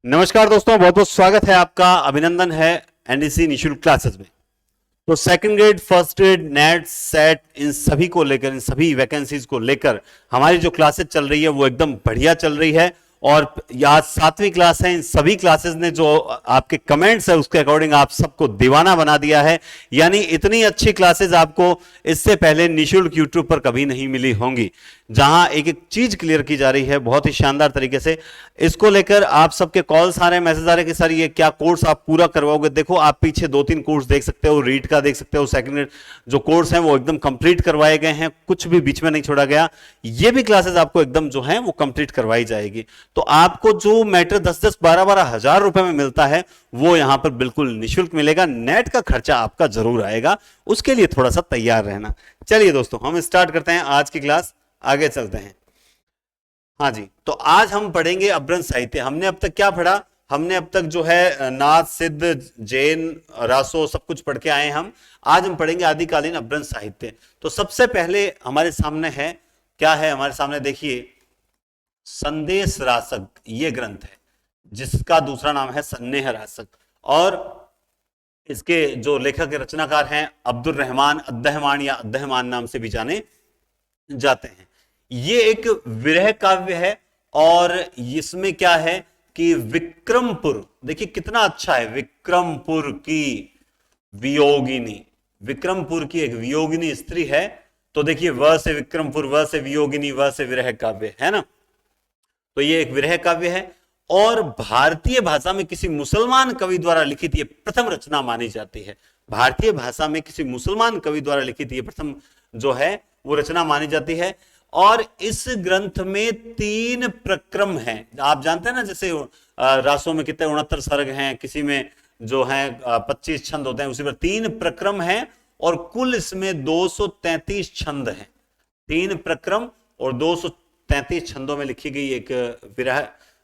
नमस्कार दोस्तों, बहुत बहुत स्वागत है आपका, अभिनंदन है एनडीसी निशुल्क क्लासेस में। तो second grade, first grade, NET, SET, इन सभी को लेकर, इन सभी वैकेंसीज को लेकर हमारी जो क्लासेस चल रही है वो एकदम बढ़िया चल रही है। और आज 7वीं क्लास है। इन सभी क्लासेस ने जो आपके कमेंट्स है उसके अकॉर्डिंग आप सबको दीवाना बना दिया है। यानी इतनी अच्छी क्लासेस आपको इससे पहले निशुल्क यूट्यूब पर कभी नहीं मिली होंगी, जहां एक एक चीज क्लियर की जा रही है बहुत ही शानदार तरीके से। इसको लेकर आप सबके कॉल्स आ रहे हैं, मैसेज आ रहे हैं कि सर ये क्या कोर्स आप पूरा करवाओगे। देखो, आप पीछे 2-3 कोर्स देख सकते हो, रीड का देख सकते हो, सेकंड जो कोर्स हैं वो एकदम कंप्लीट करवाए गए हैं, कुछ भी बीच में नहीं छोड़ा गया। ये भी क्लासेस आपको एकदम जो है वो कंप्लीट करवाई जाएगी। तो आपको जो मैटर 10-10, 12-12 हजार रुपए में मिलता है वो यहां पर बिल्कुल निशुल्क मिलेगा। नेट का खर्चा आपका जरूर आएगा, उसके लिए थोड़ा सा तैयार रहना। चलिए दोस्तों, हम स्टार्ट करते हैं आज की क्लास, आगे चलते हैं। हाँ जी, तो आज हम पढ़ेंगे अपभ्रंश साहित्य। हमने अब तक क्या पढ़ा? हमने अब तक जो है नाथ, सिद्ध, जैन, रासो सब कुछ पढ़ के आए हम। आज हम पढ़ेंगे आदिकालीन अपभ्रंश साहित्य। तो सबसे पहले हमारे सामने है, क्या है हमारे सामने, देखिए, संदेश रासक ये ग्रंथ है, जिसका दूसरा नाम है सन्नेह रासक। और इसके जो लेखक रचनाकार हैं अब्दुल रहमान अद्दहमान या अद्दहमान नाम से भी जाने जाते हैं। ये एक विरह काव्य है और इसमें क्या है कि विक्रमपुर, देखिए कितना अच्छा है, विक्रमपुर की वियोगिनी, विक्रमपुर की एक वियोगिनी स्त्री है। तो देखिए, वह से विक्रमपुर, वह से वियोगिनी, वह से विरह काव्य है ना। तो ये एक विरह काव्य है और भारतीय भाषा में किसी मुसलमान कवि द्वारा लिखित ये प्रथम रचना मानी जाती है। भारतीय भाषा में किसी मुसलमान कवि द्वारा लिखित ये प्रथम जो है वो रचना मानी जाती है। और इस ग्रंथ में 3 प्रक्रम हैं। आप जानते हैं ना, जैसे रासों में कितने 69 सर्ग हैं, किसी में जो है 25 छंद होते हैं, उसी पर 3 प्रक्रम हैं और कुल इसमें 233 छंद हैं। 3 प्रक्रम और 233 छंदों में लिखी गई एक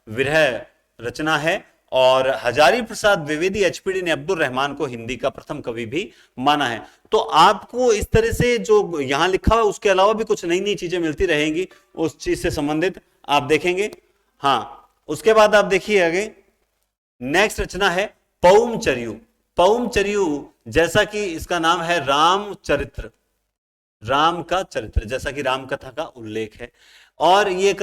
विरह रचना है। और हजारी प्रसाद द्विवेदी एचपीडी ने अब्दुल रहमान को हिंदी का प्रथम कवि भी माना है। तो आपको इस तरह से जो यहां लिखा हुआ उसके अलावा भी कुछ नई नई चीजें मिलती रहेंगी उस चीज से संबंधित आप देखेंगे। हाँ, उसके बाद आप देखिए आगे, नेक्स्ट रचना है पौमचर्यु। पौमचर्यु, जैसा कि इसका नाम है रामचरित्र, राम का चरित्र, जैसा कि राम कथा का उल्लेख है। और ये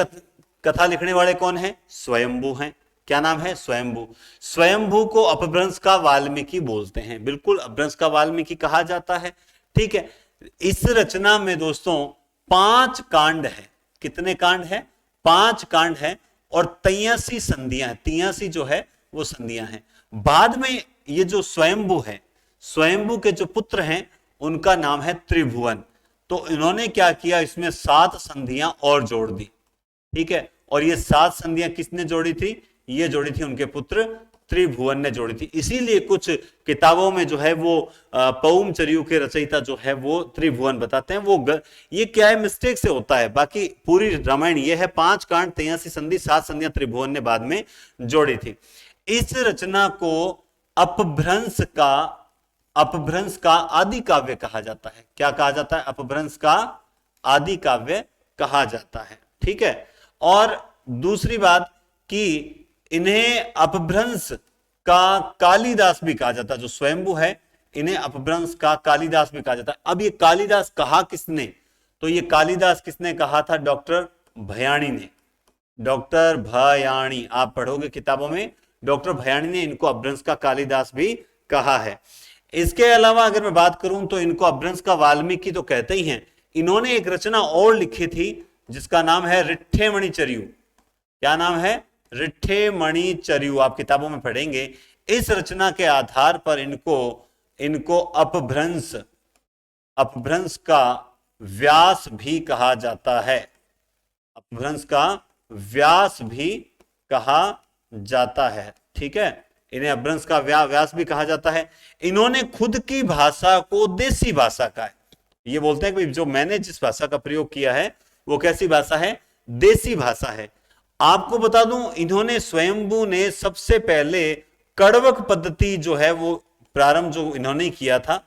कथा लिखने वाले कौन है? स्वयंभू हैं। क्या नाम है? स्वयंभू। स्वयंभू को अपभ्रंश का वाल्मीकि बोलते हैं, बिल्कुल अपभ्रंश का वाल्मीकि कहा जाता है। ठीक है, इस रचना में दोस्तों 5 कांड है। कितने कांड है? 5 कांड है और 83 संधियां, 83 जो है वो संधियां हैं। बाद में ये जो स्वयंभू है, स्वयंभू के जो पुत्र हैं उनका नाम है त्रिभुवन। तो इन्होंने क्या किया, इसमें 7 संधियां और जोड़ दी। ठीक है, और ये 7 संधियां किसने जोड़ी थी? ये जोड़ी थी उनके पुत्र त्रिभुवन ने जोड़ी थी। इसीलिए कुछ किताबों में जो है वो पौमचर्यु के रचयिता जो है वो त्रिभुवन बताते हैं। वो ये क्या है, मिस्टेक से होता है। बाकी पूरी रामायण ये है, 5 कांड, 83 संधि, 7 संधियां त्रिभुवन ने बाद में जोड़ी थी। इस रचना को अपभ्रंश का आदि काव्य कहा जाता है। क्या कहा जाता है? अपभ्रंश का आदि काव्य कहा जाता है। ठीक है, और दूसरी बात कि इन्हें अपभ्रंश का कालिदास भी कहा जाता है। जो स्वयंभू है, इन्हें अपभ्रंश का कालिदास भी कहा जाता है। अब ये कालिदास कहा किसने? तो ये कालिदास किसने कहा था? डॉक्टर भयाणी ने। डॉक्टर भयाणी, आप पढ़ोगे किताबों में, डॉक्टर भयाणी ने इनको अपभ्रंश का कालिदास भी कहा है। इसके अलावा अगर मैं बात करूं तो इनको अपभ्रंश का वाल्मीकि तो कहते ही हैं। इन्होंने एक रचना और लिखी थी जिसका नाम है रिट्ठेमणिचर्यु। क्या नाम है? रिट्ठेमणिचर्यु, आप किताबों में पढ़ेंगे। इस रचना के आधार पर इनको अपभ्रंश का व्यास भी कहा जाता है। अपभ्रंश का व्यास भी कहा जाता है। ठीक है, इन्हें अपभ्रंश का व्यास भी कहा जाता है। इन्होंने खुद की भाषा को देसी भाषा का है। ये बोलते हैं कि जो मैंने जिस भाषा का प्रयोग किया है वो कैसी भाषा है? देसी भाषा है। आपको बता दूं, इन्होंने स्वयंभू ने सबसे पहले कड़वक पद्धति जो है वो प्रारंभ जो इन्होंने किया था।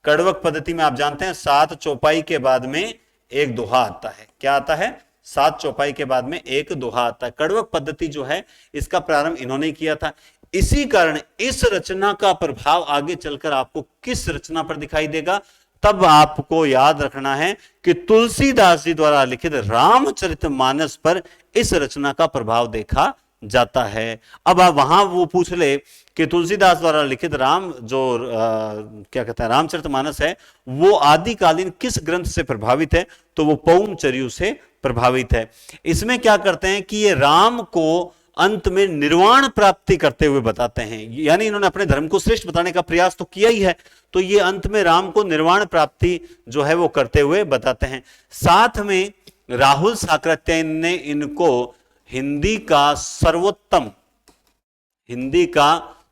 कड़वक पद्धति में आप जानते हैं 7 चौपाई के बाद में एक दोहा आता है। क्या आता है? 7 चौपाई के बाद में एक दोहा आता है। कड़वक पद्धति जो है इसका प्रारंभ इन्होंने किया था। इसी कारण इस रचना का प्रभाव आगे चलकर आपको किस रचना पर दिखाई देगा, तब आपको याद रखना है कि तुलसीदास जी द्वारा लिखित रामचरितमानस पर इस रचना का प्रभाव देखा जाता है। अब आप वहां वो पूछ ले कि तुलसीदास द्वारा लिखित राम जो क्या कहते हैं रामचरितमानस है वो आदिकालीन किस ग्रंथ से प्रभावित है, तो वो पौमचर्यु से प्रभावित है। इसमें क्या करते हैं कि ये राम को अंत में निर्वाण प्राप्ति करते हुए बताते हैं, यानी इन्होंने अपने धर्म को श्रेष्ठ बताने का प्रयास तो किया ही है, तो ये अंत में राम को निर्वाण प्राप्ति जो है वो करते हुए बताते हैं। साथ में राहुल साकृत्यायन ने इनको हिंदी का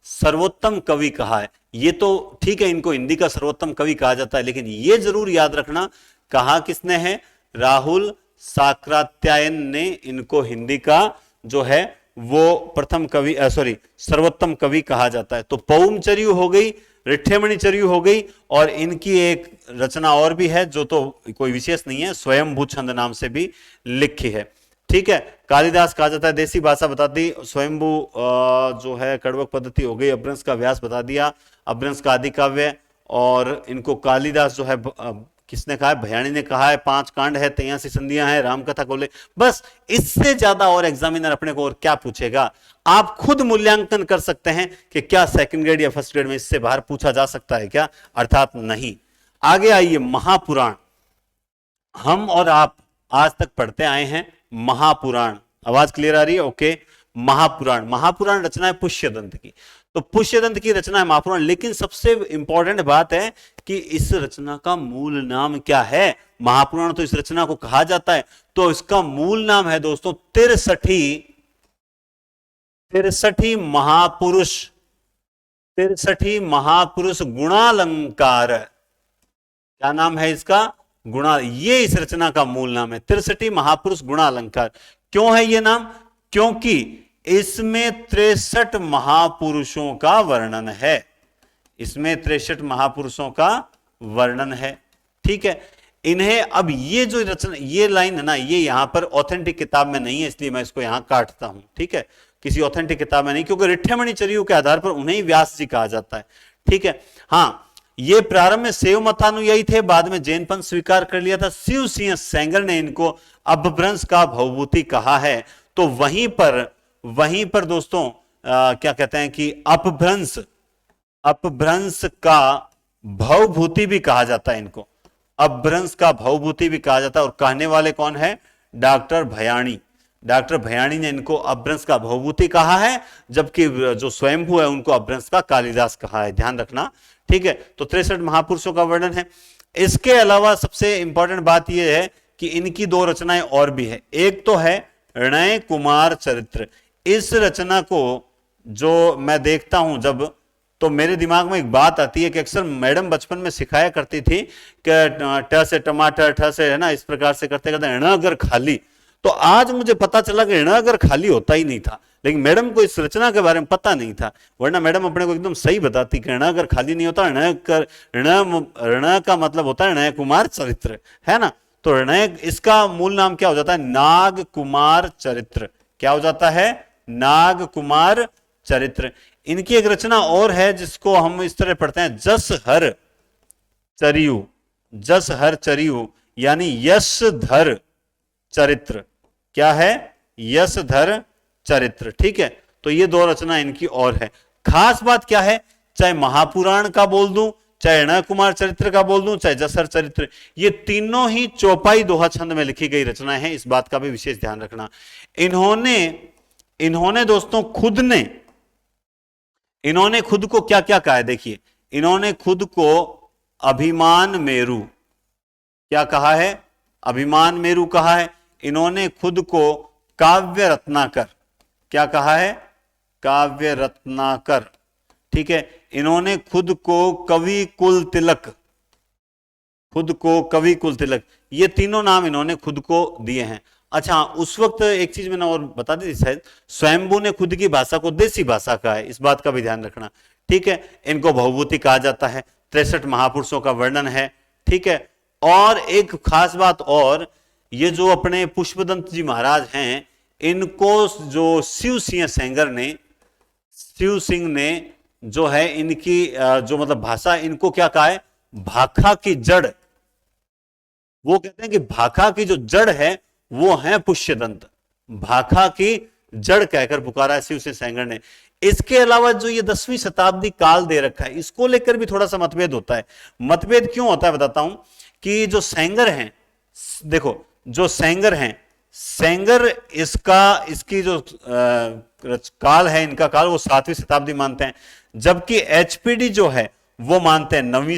सर्वोत्तम कवि कहा है। ये तो ठीक है, इनको हिंदी का सर्वोत्तम कवि कहा जाता है, लेकिन ये जरूर याद रखना कहा किसने है, राहुल साकृत्यायन ने इनको हिंदी का जो है वो प्रथम कवि सर्वोत्तम कवि कहा जाता है। तो पौमचर्यु हो गई, रिठ्ठेमणिचर्यु हो गई, और इनकी एक रचना और भी है जो तो कोई विशेष नहीं है, स्वयंभू छंद नाम से भी लिखी है। ठीक है, कालिदास कहा जाता है, देसी भाषा बता दी, स्वयंभू जो है कड़वक पद्धति हो गई, अपभ्रंश का व्यास बता दिया, अपभ्रंश का आदि काव्य, और इनको कालिदास जो है किसने कहा है, भयाणी ने कहा है, 5 कांड है, 83 संधियां हैं, रामकथा को ले, बस इससे ज्यादा और एग्जामिनर अपने को और क्या पूछेगा। आप खुद मूल्यांकन कर सकते हैं कि क्या सेकंड ग्रेड या फर्स्ट ग्रेड में इससे बाहर पूछा जा सकता है क्या, अर्थात नहीं। आगे आइए, महापुराण। हम और आप आज तक पढ़ते आए हैं महापुराण। आवाज क्लियर आ रही है? ओके। महापुराण रचना है पुष्यदंत की, तो पुष्यदंत की रचना है महापुराण। लेकिन सबसे इंपॉर्टेंट बात है कि इस रचना का मूल नाम क्या है। महापुराण तो इस रचना को कहा जाता है, तो इसका मूल नाम है दोस्तों 63 महापुरुष गुणालंकार। क्या नाम है इसका? गुणा। ये इस रचना का मूल नाम है, 63 महापुरुष गुणालंकार। क्यों है ये नाम? क्योंकि इसमें 63 महापुरुषों का वर्णन है, इसमें 63 महापुरुषों का वर्णन है। ठीक है, इन्हें अब ये जो रचना, ये लाइन है ना, ये यहां पर ऑथेंटिक किताब में नहीं है, इसलिए मैं इसको यहां काटता हूं। ठीक है, किसी ऑथेंटिक किताब में नहीं, क्योंकि रिठ्ठेमणिचर्यु के आधार पर उन्हें व्यास जी कहा जाता है। ठीक है, हाँ, ये प्रारंभ में शैव मतानुयायी थे, बाद में जैन पंथ स्वीकार कर लिया था। शिव सिंह सेंगर ने इनको अपभ्रंश का भवभूति कहा है। तो वहीं पर दोस्तों क्या कहते हैं कि अपभ्रंश का भवभूति भी कहा जाता है इनको, अपभ्रंश का भवभूति भी कहा जाता है। और कहने वाले कौन है? डॉक्टर भयाणी ने इनको अपभ्रंश का भवभूति कहा है, जबकि जो स्वयंभू है उनको अपभ्रंश का कालिदास कहा है, ध्यान रखना। ठीक है, तो 63 महापुरुषों का वर्णन है। इसके अलावा सबसे इंपॉर्टेंट बात यह है कि इनकी 2 रचनाएं और भी है। एक तो है णय कुमार चरित्र। इस रचना को जो मैं देखता हूं जब, तो मेरे दिमाग में एक बात आती है कि अक्सर मैडम बचपन में सिखाया करती थी कि ट से टमाटर, ठ से, है ना, इस प्रकार से करते करते ण अगर खाली। तो आज मुझे पता चला कि ण अगर खाली होता ही नहीं था, लेकिन मैडम को इस रचना के बारे में पता नहीं था, वरना मैडम अपने को एकदम सही बताती कि ण अगर खाली नहीं होता, ण का मतलब होता है णय कुमार चरित्र, है ना। तो णय, इसका मूल नाम क्या हो जाता है? नाग कुमार चरित्र। क्या हो जाता है? नाग कुमार चरित्र। इनकी एक रचना और है जिसको हम इस तरह पढ़ते हैं, जस हर चरियु, यानी यशधर चरित्र। क्या है? यशधर चरित्र। ठीक है, तो ये 2 रचना इनकी और है। खास बात क्या है, चाहे महापुराण का बोल दूं, चाहे ण कुमार चरित्र का बोल दूं, चाहे जसहर चरित्र, ये तीनों ही चौपाई दोहा छंद में लिखी गई रचनाएं हैं। इस बात का भी विशेष ध्यान रखना। इन्होंने दोस्तों इन्होंने खुद को क्या क्या कहा है, देखिए, इन्होंने खुद को अभिमान मेरु, क्या कहा है? अभिमान मेरु कहा है। इन्होंने खुद को काव्य रत्नाकर, क्या कहा है? काव्य रत्नाकर। ठीक है, इन्होंने खुद को कवि कुल तिलक, ये तीनों नाम इन्होंने खुद को दिए हैं। अच्छा, उस वक्त एक चीज मैंने और बता दी थी शायद, स्वयंभू ने खुद की भाषा को देसी भाषा कहा है, इस बात का भी ध्यान रखना। ठीक है, इनको भवभूति कहा जाता है, 63 महापुरुषों का वर्णन है। ठीक है, और एक खास बात और, ये जो अपने पुष्पदंत जी महाराज हैं, इनको जो शिव सिंह ने जो है इनकी जो मतलब भाषा, इनको क्या कहा है, भाखा की जड़। वो कहते हैं कि भाखा की जो जड़ है वो है पुष्यदंत, भाखा की जड़ कहकर पुकारा है शिव सिंह सेंगर ने। इसके अलावा जो ये 10वीं शताब्दी काल दे रखा है, इसको लेकर भी थोड़ा सा मतभेद होता है। मतभेद क्यों होता है बताता हूं कि जो सेंगर हैं, देखो जो सेंगर हैं, सेंगर इसकी जो काल है, इनका काल वो 7वीं शताब्दी मानते हैं, जबकि एचपीडी जो है वो मानते हैं 9वीं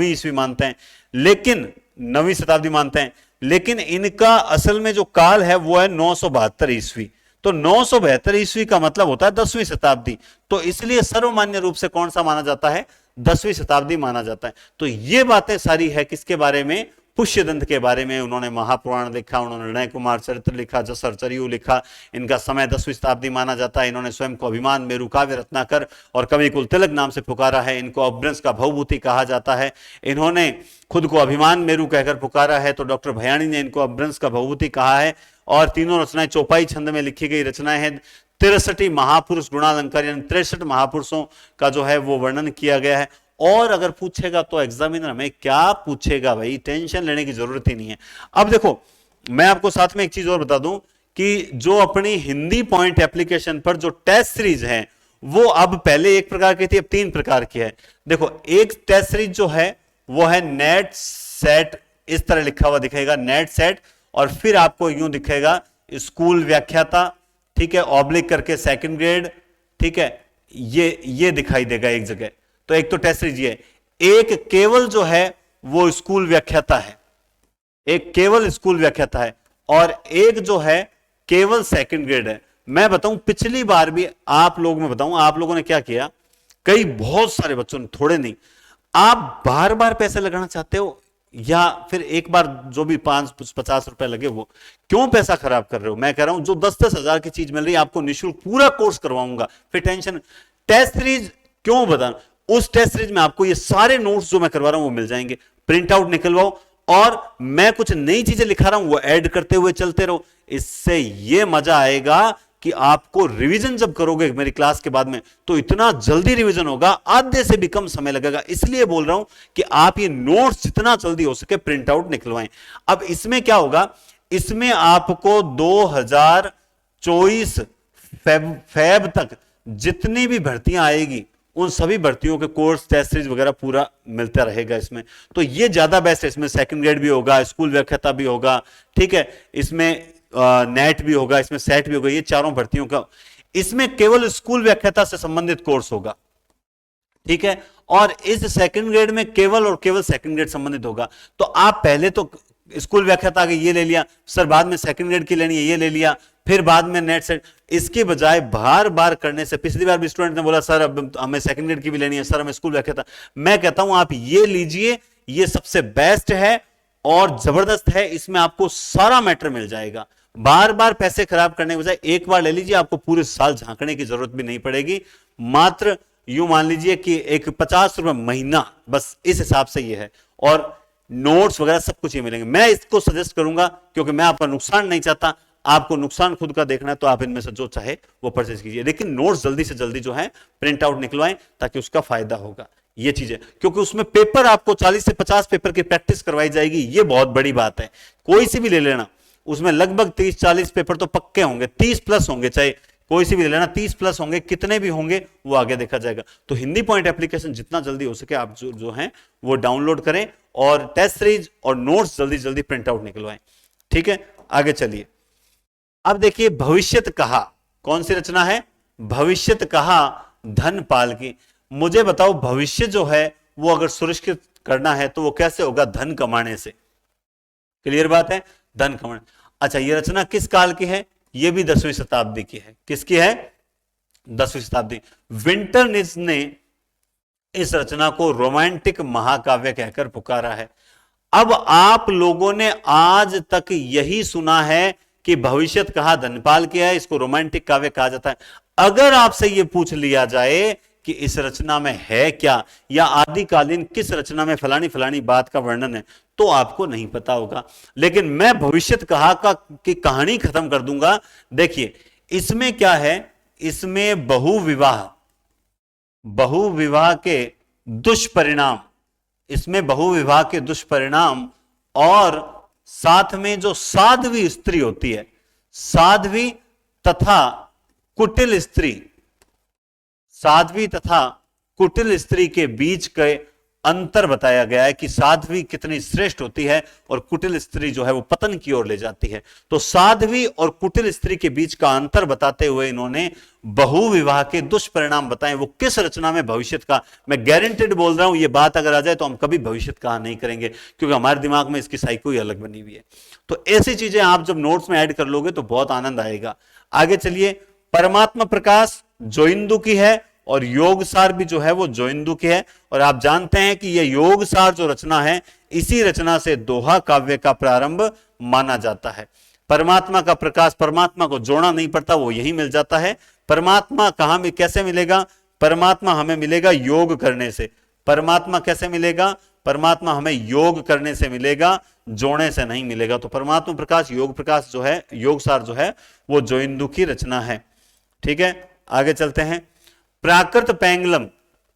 ईस्वी मानते हैं, लेकिन 9वीं शताब्दी मानते हैं, लेकिन इनका असल में जो काल है वो है 972 ईस्वी। तो 972 ईस्वी का मतलब होता है 10वीं शताब्दी, तो इसलिए सर्वमान्य रूप से कौन सा माना जाता है, 10वीं शताब्दी माना जाता है। तो ये बातें सारी है किसके बारे में, पुष्यदंत के बारे में। उन्होंने महापुराण लिखा, उन्होंने निर्णय कुमार चरित्र लिखा, जसर चरियु लिखा, इनका समय 10वीं शताब्दी माना जाता है। इन्होंने स्वयं को अभिमान मेरु काव्य रत्नाकर और कवि कुल तिलक नाम से पुकारा है, इनको अपभ्रंश का भवभूति कहा जाता है। इन्होंने खुद को अभिमान मेरु कहकर पुकारा है, तो डॉक्टर भयाणी ने इनको अपभ्रंश का भवभूति कहा है। और तीनों रचनाएं चौपाई छंद में लिखी गई रचनाएं हैं। 63 महापुरुष गुणालंकार यानी 63 महापुरुषों का जो है वो वर्णन किया गया है। और अगर पूछेगा तो एग्जामिनर हमें क्या पूछेगा भाई, टेंशन लेने की जरूरत ही नहीं है। अब देखो मैं आपको साथ में एक चीज और बता दूं कि जो अपनी हिंदी पॉइंट एप्लीकेशन पर जो टेस्ट सीरीज है वो अब पहले एक प्रकार की थी, अब 3 प्रकार की है। देखो एक टेस्ट सीरीज जो है वो है नेट सेट, इस तरह लिखा हुआ दिखेगा नेट सेट, और फिर आपको यूं दिखेगा स्कूल व्याख्याता, ठीक है, ऑब्लिक करके सेकंड ग्रेड, ठीक है, ये दिखाई देगा एक जगह। तो एक तो टेस्ट सीरीज है, एक केवल जो है वो स्कूल व्याख्याता है, एक केवल स्कूल व्याख्याता है, और एक जो है केवल सेकंड ग्रेड है। मैं बताऊं पिछली बार भी आप लोगों में बताऊं, आप लोगों ने क्या किया, कई बहुत सारे बच्चों ने, थोड़े नहीं, आप बार बार पैसे लगाना चाहते हो, या फिर एक बार जो भी 550 रुपए लगे वो क्यों पैसा खराब कर रहे हो। मैं कह रहा हूं जो 10-10 हजार की चीज मिल रही है आपको निःशुल्क पूरा कोर्स करवाऊंगा, फिर टेंशन। टेस्ट सीरीज क्यों बता, उस टेस्ट सीरीज में आपको ये सारे नोट्स जो मैं करवा रहा हूं वो मिल जाएंगे, प्रिंट आउट निकलवाओ, और मैं कुछ नई चीजें लिखा रहा हूं वो ऐड करते हुए चलते रहो। इससे ये मजा आएगा कि आपको रिवीजन जब करोगे मेरी क्लास के बाद में तो इतना जल्दी रिवीजन होगा, आधे से भी कम समय लगेगा। इसलिए बोल रहा हूं कि आप ये नोट्स जितना जल्दी हो सके प्रिंट आउट निकलवाएं। अब इसमें क्या होगा, इसमें आपको 2024 फेब तक जितनी भी भर्तियां आएगी उन सभी भर्तियों के कोर्स टेस्ट सीरीज वगैरह पूरा मिलता रहेगा इसमें। तो ये ज्यादा बेस्ट है, इसमें सेकंड ग्रेड भी होगा, स्कूल व्याख्याता भी होगा, ठीक है, इसमें नेट भी होगा, इसमें सेट भी होगा, ये चारों भर्तियों का। इसमें केवल स्कूल व्याख्याता से संबंधित कोर्स होगा, ठीक है, और इस सेकंड ग्रेड में केवल और केवल सेकंड ग्रेड संबंधित होगा। तो आप पहले तो स्कूल व्याख्याता आगे ये ले लिया सर, बाद में सेकंड ग्रेड की लेनी है ये ले लिया, फिर बाद में नेट सेट, इसके बजाय बार बार करने से, पिछली बार भी स्टूडेंट ने बोला सर अब हमें सेकंड ग्रेड की भी लेनी है, सर हमें स्कूल व्याख्याता, मैं कहता हूं आप ये लीजिए, ये सबसे बेस्ट है और जबरदस्त है, इसमें आपको सारा मैटर मिल जाएगा। बार बार पैसे खराब करने के बजाय एक बार ले लीजिए, आपको पूरे साल झांकने की जरूरत भी नहीं पड़ेगी। मात्र यूं मान लीजिए कि एक 50 रुपए महीना, बस इस हिसाब से ये है, और नोट्स वगैरह सब कुछ ये मिलेंगे। मैं इसको सजेस्ट करूंगा क्योंकि मैं आपका नुकसान नहीं चाहता, आपको नुकसान खुद का देखना है तो आप इनमें से जो चाहे वो परचेज कीजिए, लेकिन नोट्स जल्दी से जल्दी जो है प्रिंट आउट निकलवाएं ताकि उसका फायदा होगा। ये चीजें, क्योंकि उसमें पेपर आपको 40 से 50 पेपर की प्रैक्टिस करवाई जाएगी, ये बहुत बड़ी बात है। कोई सी भी ले लेना, उसमें लगभग 30-40 पेपर तो पक्के होंगे, 30 प्लस होंगे, चाहे कोई सी भी ले लेना 30 प्लस होंगे, कितने भी होंगे वो आगे देखा जाएगा। तो हिंदी पॉइंट एप्लीकेशन जितना जल्दी हो सके आप जो है वो डाउनलोड करें और टेस्ट सीरीज और नोट्स जल्दी जल्दी प्रिंट आउट निकलवाएं, ठीक है। आगे चलिए, अब देखिए भविष्यत कहा, कौन सी रचना है, भविष्यत कहा धनपाल की। मुझे बताओ भविष्य जो है वो अगर सुरक्षित करना है तो वो कैसे होगा, धन कमाने से। क्लियर बात है, धन कमाने। अच्छा, ये रचना किस काल की है, ये भी 10वीं शताब्दी की है। किसकी है, 10वीं शताब्दी। विंटरनिस ने इस रचना को रोमांटिक महाकाव्य कहकर पुकारा है। अब आप लोगों ने आज तक यही सुना है कि भविष्यत कहा धनपाल की है, इसको रोमांटिक काव्य कहा जाता है। अगर आपसे यह पूछ लिया जाए कि इस रचना में है क्या, या आदिकालीन किस रचना में फलानी फलानी बात का वर्णन है, तो आपको नहीं पता होगा। लेकिन मैं भविष्यत कहा की कहानी खत्म कर दूंगा। देखिए इसमें क्या है, इसमें बहुविवाह के दुष्परिणाम, इसमें बहुविवाह के दुष्परिणाम और साथ में जो साध्वी स्त्री होती है, साध्वी तथा कुटिल स्त्री, साध्वी तथा कुटिल स्त्री के बीच के अंतर बताया गया है कि साध्वी कितनी श्रेष्ठ होती है और कुटिल स्त्री जो है वो पतन की ओर ले जाती है। तो साध्वी और कुटिल स्त्री के बीच का अंतर बताते हुए इन्होंने बहुविवाह के दुष्परिणाम बताए। वो किस रचना में, भविष्यत का, मैं गारंटेड बोल रहा हूं, ये बात अगर आ जाए तो हम कभी भविष्यत कहा नहीं करेंगे, क्योंकि हमारे दिमाग में इसकी साइको ही अलग बनी हुई है। तो ऐसी चीजें आप जब नोट्स में ऐड कर लोगे तो बहुत आनंद आएगा। आगे चलिए, परमात्मा प्रकाश जोइंदू की है और योगसार भी जो है वो जोइंदू की है। और आप जानते हैं कि यह योगसार जो रचना है, इसी रचना से दोहा काव्य का प्रारंभ माना जाता है। परमात्मा का प्रकाश, परमात्मा को जोड़ना नहीं पड़ता, वो यही मिल जाता है। परमात्मा कहां में कैसे मिलेगा? परमात्मा हमें मिलेगा योग करने से। परमात्मा कैसे मिलेगा? परमात्मा हमें योग करने से मिलेगा, जोड़ने से नहीं मिलेगा। तो परमात्मा प्रकाश, योग प्रकाश जो है, योगसार जो है वो जोइंदू की रचना है। ठीक है, आगे चलते हैं। प्राकृत पैंगलम,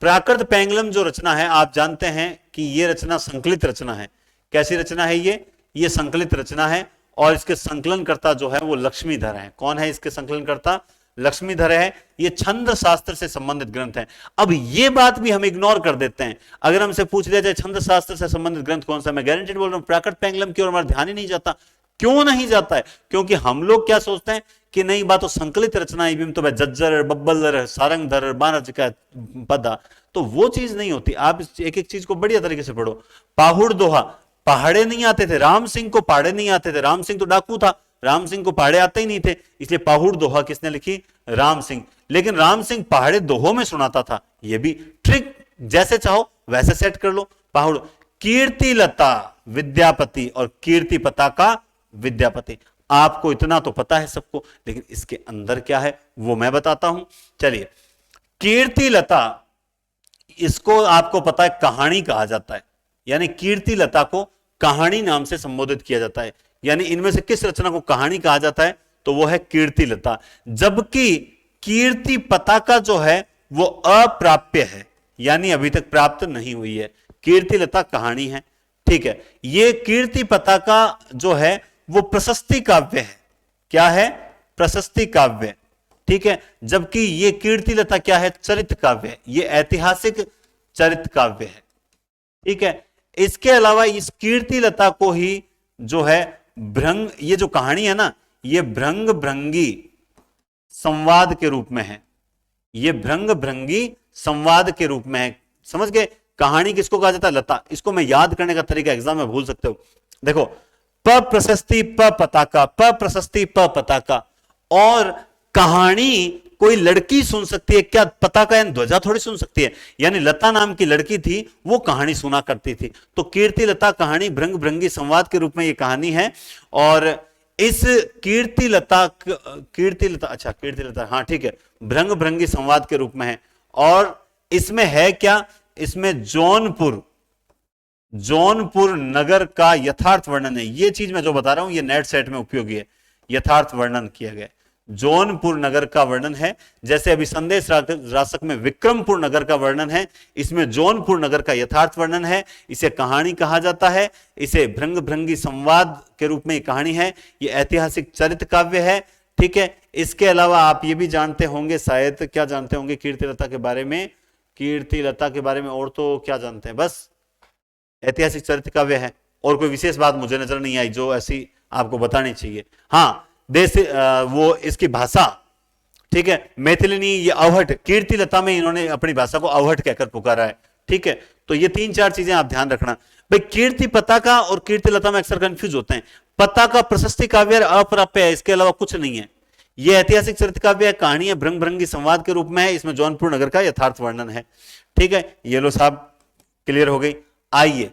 प्राकृत पैंगलम जो रचना है, आप जानते हैं कि यह रचना संकलित रचना है। कैसी रचना है ये संकलित रचना है और इसके संकलनकर्ता जो है वो लक्ष्मीधर है। कौन है इसके संकलनकर्ता? लक्ष्मीधर है। ये छंद शास्त्र से संबंधित ग्रंथ है। अब ये बात भी हम इग्नोर कर देते हैं। अगर हमसे पूछ लिया जाए छंद शास्त्र से संबंधित ग्रंथ कौन सा, मैं गारंटेड बोल रहा हूं प्राकृत पैंगलम की ओर हमारा ध्यान ही नहीं जाता। क्यों नहीं जाता है? क्योंकि हम लोग क्या सोचते हैं कि नहीं बात तो संकलित रचना है, तो जज्जर, बब्बलर, सारंगधर, बानर का पदा, तो वो चीज नहीं होती। आप एक एक चीज को बढ़िया तरीके से पढ़ो। पाहुड़ दोहा, पहाड़े नहीं आते थे, राम सिंह को पहाड़े नहीं आते थे, राम सिंह तो डाकू था, राम सिंह को पहाड़े आते ही नहीं थे, इसलिए पाहुड़ दोहा किसने लिखी? राम सिंह। लेकिन राम सिंह पहाड़े दोहों में सुनाता था। ये भी ट्रिक जैसे चाहो वैसे सेट कर लो। पाहुड़, कीर्ति लता विद्यापति और कीर्ति पताका विद्यापति। आपको इतना तो पता है सबको, लेकिन इसके अंदर क्या है वो मैं बताता हूं। चलिए, कीर्ति लता, इसको आपको पता है कहानी कहा जाता है, यानी कीर्ति लता को कहानी नाम से संबोधित किया जाता है। यानी इनमें से किस रचना को कहानी कहा जाता है? तो वो है कीर्ति लता। जबकि कीर्ति पताका जो है वो अप्राप्य है, यानी अभी तक प्राप्त नहीं हुई है। कीर्ति लता कहानी है। ठीक है, ये कीर्ति पताका जो है वो प्रशस्ति काव्य है। क्या है? प्रशस्ति काव्य। ठीक है, जबकि ये कीर्ति लता क्या है? चरित्र काव्य है, ये ऐतिहासिक चरित्र काव्य है। ठीक है, इसके अलावा इस कीर्ति लता को ही जो है भृंग, ये जो कहानी है ना, ये भृंग भृंगी संवाद के रूप में है। ये भृंग भृंगी संवाद के रूप में है। समझ गए? कहानी किसको कहा जाता है? लता। इसको मैं याद करने का तरीका एग्जाम में भूल सकते हो। देखो, प प्रशस्ति प पताका, प प्रशस्ति प पताका। और कहानी कोई लड़की सुन सकती है क्या? पताका यानी ध्वजा थोड़ी सुन सकती है। यानी लता नाम की लड़की थी, वो कहानी सुना करती थी। तो कीर्ति लता कहानी भृंग भृंगी संवाद के रूप में ये कहानी है। और इस कीर्ति लता, अच्छा कीर्ति लता, हाँ ठीक है, भृंग भृंगी संवाद के रूप में है। और इसमें है क्या? इसमें जौनपुर नगर का यथार्थ वर्णन है। ये चीज मैं जो बता रहा हूं ये नेट सेट में उपयोगी है। यथार्थ वर्णन किया गया, जौनपुर नगर का वर्णन है। जैसे अभी संदेश रासक में विक्रमपुर नगर का वर्णन है, इसमें जौनपुर नगर का यथार्थ वर्णन है। इसे कहानी कहा जाता है। इसे भृंग भृंगी संवाद के रूप में कहानी है। ये ऐतिहासिक चरित्र काव्य है। ठीक है, इसके अलावा आप ये भी जानते होंगे, शायद क्या जानते होंगे कीर्तिलता के बारे में? कीर्तिलता के बारे में और तो क्या जानते हैं? बस ऐतिहासिक चरित्र काव्य है, और कोई विशेष बात मुझे नजर नहीं आई जो ऐसी आपको बतानी चाहिए। हाँ, वो इसकी भाषा, ठीक है, मैथिली, ये अवहट, कीर्तिलता में इन्होंने अपनी भाषा को अवहट कहकर पुकारा है। ठीक है, तो ये 3-4 चीजें आप ध्यान रखना। भाई कीर्ति पताका और कीर्तिलता में अक्सर कंफ्यूज होते हैं। पताका प्रशस्ति काव्य अप्राप्य है, इसके अलावा कुछ नहीं है। ये ऐतिहासिक चरित्र काव्य है, कहानी है, भृंग भृंगी संवाद के रूप में है। इसमें जौनपुर नगर का यथार्थ वर्णन है। ठीक है, ये लो साहब क्लियर हो गई। आइए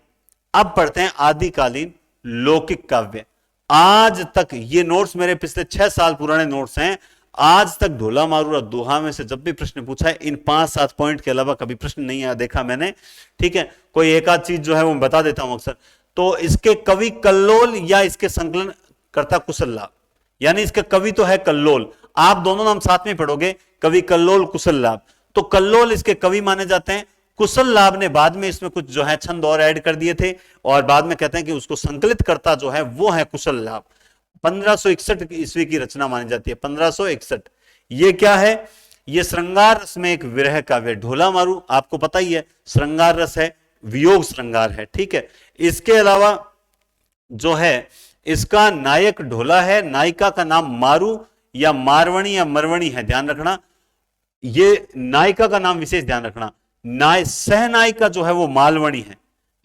अब पढ़ते हैं आदिकालीन लौकिक काव्य। आज तक ये नोट्स मेरे पिछले 6 साल पुराने नोट्स हैं। आज तक ढोला मारू और दोहा में से जब भी प्रश्न पूछा है इन 5-7 पॉइंट के अलावा कभी प्रश्न नहीं आया देखा मैंने, ठीक है। कोई एक आध चीज जो है वो मैं बता देता हूं अक्सर। तो इसके कवि कल्लोल या इसके संकलन करता कुशल लाभ, यानी इसका कवि तो है कल्लोल, आप दोनों नाम साथ में पढ़ोगे, कवि कल्लोल कुशल लाभ। तो कल्लोल इसके कवि माने जाते हैं, कुशल लाभ ने बाद में इसमें कुछ जो है छंद और ऐड कर दिए थे और बाद में कहते हैं कि उसको संकलित करता जो है वो है कुशल लाभ। 1561 ईस्वी की रचना मानी जाती है, 1561। ये क्या है, ये श्रृंगार रस में एक विरह काव्य। ढोला मारू आपको पता ही है श्रृंगार रस है, वियोग श्रृंगार है, ठीक है। इसके अलावा जो है इसका नायक ढोला है, नायिका का नाम मारू या मारवणी या मरवणी है, ध्यान रखना। ये नायिका का नाम विशेष ध्यान रखना। सहनायिका जो है वो मालवणी है,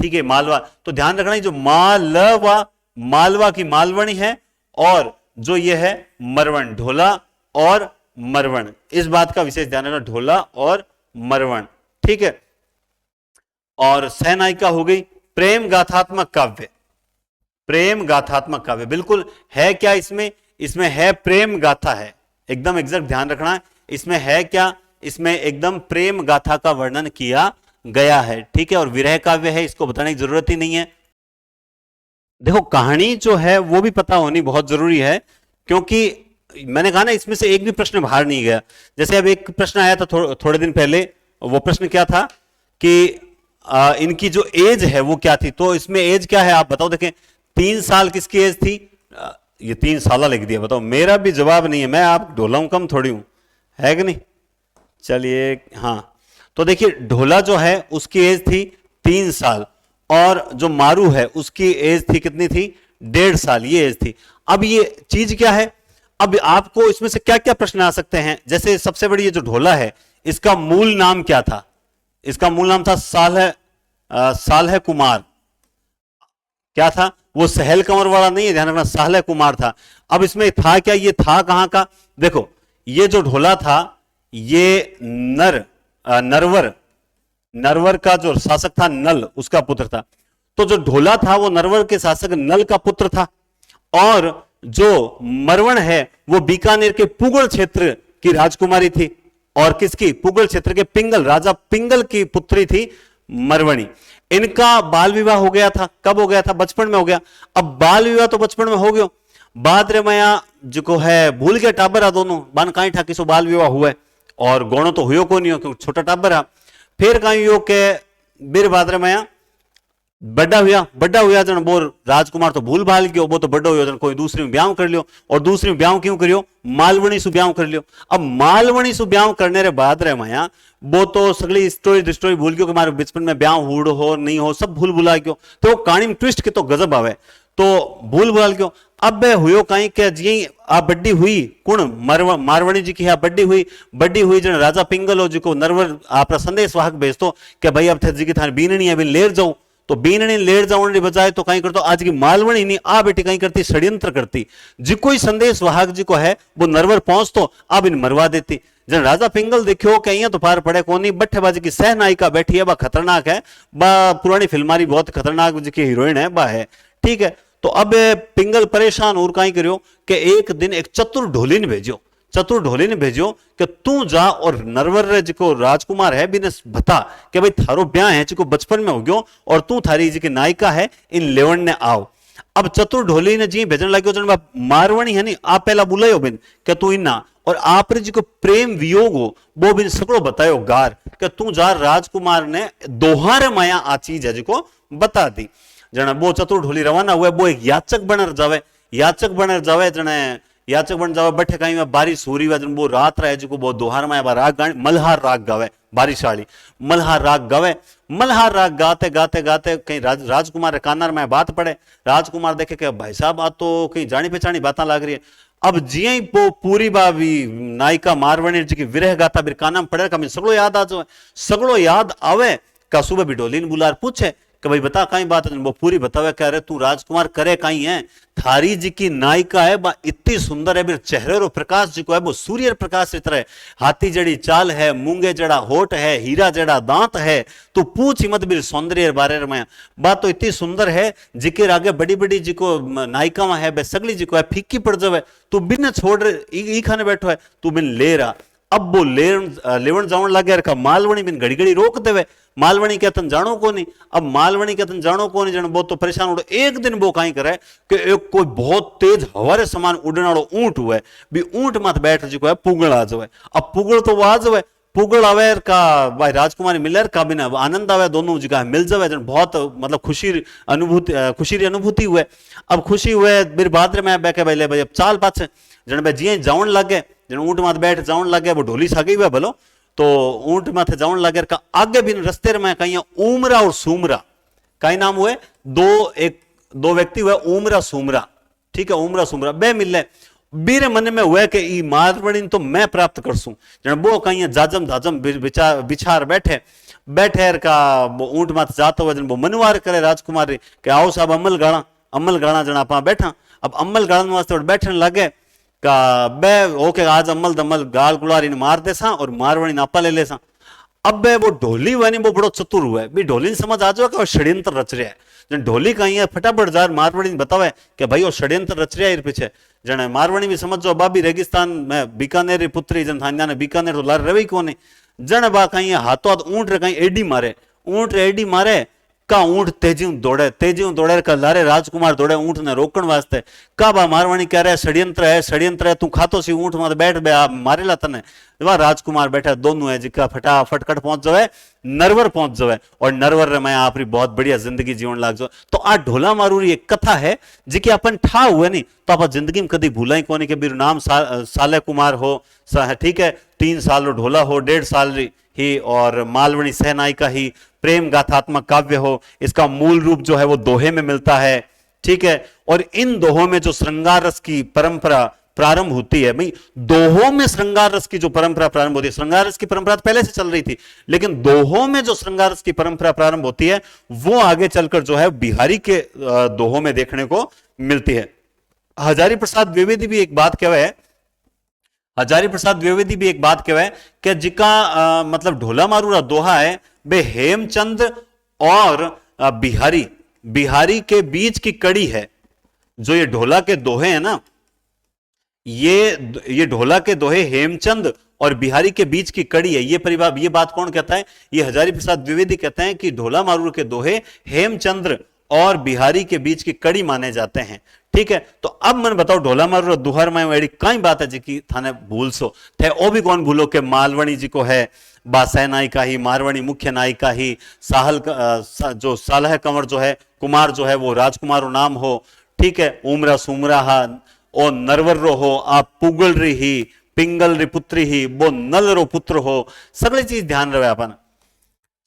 ठीक है, मालवा। तो ध्यान रखना जो मालवा, मालवा की मालवणी है और जो ये है मरवण, ढोला और मरवण, इस बात का विशेष ध्यान रखना, ढोला और मरवण, ठीक है। और सहनायिका हो गई। प्रेम गाथात्मक काव्य, प्रेम गाथात्मक काव्य बिल्कुल है क्या इसमें, इसमें है प्रेम गाथा है, एकदम एग्जैक्ट ध्यान रखना है। इसमें है क्या, इसमें एकदम प्रेम गाथा का वर्णन किया गया है, ठीक है। और विरह काव्य है, इसको बताने की जरूरत ही नहीं है। देखो कहानी जो है वो भी पता होनी बहुत जरूरी है, क्योंकि मैंने कहा ना इसमें से एक भी प्रश्न बाहर नहीं गया। जैसे अब एक प्रश्न आया था थोड़े दिन पहले, वो प्रश्न क्या था कि इनकी जो एज है वो क्या थी। तो इसमें एज क्या है आप बताओ। देखें 3 साल किसकी एज थी, ये 3 साल लिख दिया, बताओ। मेरा भी जवाब नहीं है, मैं आप ढोला कम थोड़ी हूं, है कि नहीं। चलिए हाँ, तो देखिए ढोला जो है उसकी एज थी 3 साल और जो मारू है उसकी एज थी कितनी थी, 1.5 साल, ये एज थी। अब ये चीज क्या है, अब आपको इसमें से क्या क्या प्रश्न आ सकते हैं। जैसे सबसे बड़ी ये जो ढोला है इसका मूल नाम क्या था, इसका मूल नाम था सालह कुमार। क्या था वो, सहल कंवर वाला नहीं है, ध्यान रखना, सालह कुमार था। अब इसमें था क्या, ये था कहां का, देखो ये जो ढोला था ये नरवर का जो शासक था नल, उसका पुत्र था। तो जो ढोला था वो नरवर के शासक नल का पुत्र था और जो मरवण है वो बीकानेर के पुगल क्षेत्र की राजकुमारी थी। और किसकी, पुगल क्षेत्र के पिंगल, राजा पिंगल की पुत्री थी मरवणी। इनका बाल विवाह हो गया था, कब हो गया था, बचपन में हो गया। अब बाल विवाह तो बचपन में हो गया, बाद रे मया जो है भूल गया टाबर आ दोनों बान काई ठाकी सो बाल विवाह हुआ है और गौणो तो हुयो को नहीं हो क्योंकि छोटा टाबर आ। फिर कहीं यो के बीर बादरे मया बड़ा हुआ जन वो राजकुमार तो भूल भाल गयो, वो तो बड़ो हुआ जन कोई दूसरी में ब्याह कर लियो। और दूसरी में ब्याह क्यों करियो, मालवणी सु ब्याह कर लियो। अब मालवणी सु ब्याह करने रे बाद रे माया वो तो सगली स्टोरी भूल गयो कि हमारे बचपन में ब्याह हुड़ हो नहीं हो, सब भूल भुला गयो। तो वो कहानी में ट्विस्ट के तो गजब आवे, तो भूल भुला गयो। अब हुयो कहीं के जी आ बड्डी हुई कुण मारवणी जी की आ बड्डी हुई जन राजा पिंगल हो जी को नरवर आप संदेश वाहक भेजतो कि भाई अब थे जी की थाने बीनणी है लेर जाओ। तो बीनणी लेर जाने की बजाय तो कहीं करतो आज की मालवणी नहीं आ बेटी कहीं करती षड्यंत्र करती, जी कोई संदेश वाहक जी को है वो नरवर पहुंचतो अब इन मरवा देती। जन राजा पिंगल देखो कि अं तो पार पड़े कोनी, बट्ठेबाजी की सहनायिका बैठी है, बा खतरनाक है, बा पुरानी फिल्मारी बहुत खतरनाक जी की हीरोइन है बा है, ठीक है। तो अब पिंगल परेशान और कहीं करियो कि एक दिन एक चतुर ढोली ने भेजो कि तू जा और नरवर जी को राजकुमार है बिने बता कि भाई थारो ब्याह है जी को बचपन में हो गयो और तू थारी जी की नायिका है इन लेवण ने आओ। अब चतुर ढोली ने जी भेजन लगे जन मारवणी है नहीं आप पहला बुलायो बिन कि तू इना और आप जी को प्रेम वियोग हो वो बिन सगड़ो बतायो गार कि तू जा राजकुमार ने दोहार माया आ चीज है जी को बता दी। जने वो चतुर ढोली रवाना हुआ, वो एक याचक बन जावे याचक बन जावे बैठे कहीं में बारिश हो रही है वो रात रहे जो बहुत दोहार में राग गाने मल्हार राग गावे, बारिश वाली मल्हार राग गाते गाते गाते कहीं राजकुमार कानर में बात पड़े। राजकुमार देखे कि भाई साहब आ तो कहीं जानी पहचानी बातें लाग रही है। अब जिये ही पूरी बावी नायिका मारवणी जी की विरह गाता बिर काना में पड़े सगड़ो याद आ जाए, सगड़ो याद आवे का सुबह भी ढोली ने बुलार पूछे कि भाई बता कहीं बात है, वो पूरी बतावे, कह रहे तू राजकुमार करे कहीं है, थारी जी की नायिका है बा इतनी सुंदर है, मेरे चेहरे रो प्रकाश जी को है वो सूर्य प्रकाश की तरह है, हाथी जड़ी चाल है, मूंगे जड़ा होठ है, हीरा जड़ा दांत है, तू पूछ ही मत मेरे सौंदर्य बारे में, बात तो इतनी सुंदर है जिके आगे बड़ी बड़ी जी को नायिका है बे सगली जी को है फीकी पड़ जावे, तू बिन छोड़ ई खाने बैठो है, तू बिन ले रहा। अब वो लेवण जावण लगे का मालवणी बिन घड़ी घड़ी रोक देवे, मालवणी के तन जानो को नहीं, अब मालवणी के तन जानो को नहीं, जन वो तो परेशान उड़ो। एक दिन वो कहीं करे कि एक कोई बहुत तेज हवारे समान उड़ने वालो ऊंट हुए भी, ऊंट मत बैठ जो है पुगल आ जावे। अब पुगल तो वो आ जावे, पुगल आवे का भाई राजकुमारी मिलर का बिना आनंद आवे, दोनों जगह मिल जावे, जन बहुत मतलब खुशी अनुभूति हुए। अब खुशी हुए फिर बाद में बैके भाई ले भाई अब चाल पाछे, जन भाई जिये जावन लगे, जन ऊंट मत बैठ जावन लगे, वो ढोली सागी हुए भलो, तो ऊंट माथे जावन लगे का आगे भी रस्ते में कहीं उमरा और सूमरा कई नाम हुए, दो व्यक्ति हुए उमरा सूमरा, ठीक है, उमरा सूमरा बे मिले, बीरे मन में हुए कि ई मारवणी तो मैं प्राप्त कर सूं, जन वो कहीं जाजम जाजम बिछार बैठे का वो ऊंट माथे जाता हुआ, जन वो मनवार करे राजकुमारी के आओ साहब अमल गाणा जन आप बैठा। अब अमल गाणन वास्ते बैठने लगे का बे ओके आज अम्मल दम्मल गाल गुलारी ने मार दे सा और मारवाणी नापा ले सा। अब बे वो ढोली वानी वो बड़ो चतुर हुआ है, भी ढोली ने समझ आ जाओ कि षड्यंत्र रच रहा है, जन ढोली कहीं है फटाफट जार मारवाड़ी ने बतावे कि भाई वो षड्यंत्र रच रहा है पीछे, जन मारवाड़ी भी समझ जाओ बाबी रेगिस्तान में बीकानेर पुत्री जन थान्या ने बीकानेर तो लार रवि को नहीं, जन बा कहीं हाथों हाथ ऊंट रे कहीं एडी मारे, ऊंट रे एडी मारे का ऊंट तेजी दौड़े का लारे राजकुमार दौड़े ऊंट ने रोकण वास्ते, का बा मारवाणी कह रहा है षड्यंत्र है तू खातो सी ऊंट मत बैठ बे आप मारेला तने, वह राजकुमार बैठा दोनों है जिका फटाफट कट पहुंच जावे, नरवर पहुंच जावे और नरवर रे मैं आपरी बहुत बढ़िया जिंदगी जीवन लाग जाओ। तो आ ढोला मारूरी एक कथा है जिकी अपन ठा हुए नहीं तो आप जिंदगी में कभी भूला ही कोनी के बीर नाम साले कुमार हो, ठीक है, 3 साल रो ढोला हो, 1.5 साल ही और मालवणी सहनायिका ही प्रेम गाथात्मक काव्य हो, इसका मूल रूप जो है वो दोहे में मिलता है, ठीक है, और इन दोहों में जो श्रृंगार रस की परंपरा प्रारंभ होती है, भाई दोहों में श्रृंगार रस की जो परंपरा प्रारंभ होती है, श्रृंगार रस की परंपरा तो पहले से चल रही थी, लेकिन दोहों में जो श्रृंगार रस की परंपरा प्रारंभ होती है वो आगे चलकर जो है बिहारी के दोहों में देखने को मिलती है। हजारी प्रसाद द्विवेदी भी एक बात कहवे है, हजारी प्रसाद द्विवेदी भी एक बात कहवे कि जिका मतलब ढोला मारूरा दोहा है बे हेमचंद और बिहारी के बीच की कड़ी है। जो ये ढोला के दोहे हैं ना, ये ढोला के दोहे हेमचंद और बिहारी के बीच की कड़ी है। ये बात कौन कहता है? ये हजारी प्रसाद द्विवेदी कहते हैं कि ढोला मारूर के दोहे हेमचंद्र और बिहारी के बीच की कड़ी माने जाते हैं। ठीक है, तो अब मैंने बताओ ढोला मारूर दुहर में एड़ी कई बात है जी थाने भूल सो थे ओ भी कौन भूलो के मालवणी जी को है बासै नायिका ही, मारवाणी मुख्य नायिका ही, जो सालह कंवर जो है कुमार जो है वो राजकुमार नाम हो, ठीक है, उमरा सुमरा हा ओ नरवर रो हो, आप पुगल री ही पिंगल री पुत्री ही वो नल रो पुत्र हो, सगली चीज ध्यान रहे अपन।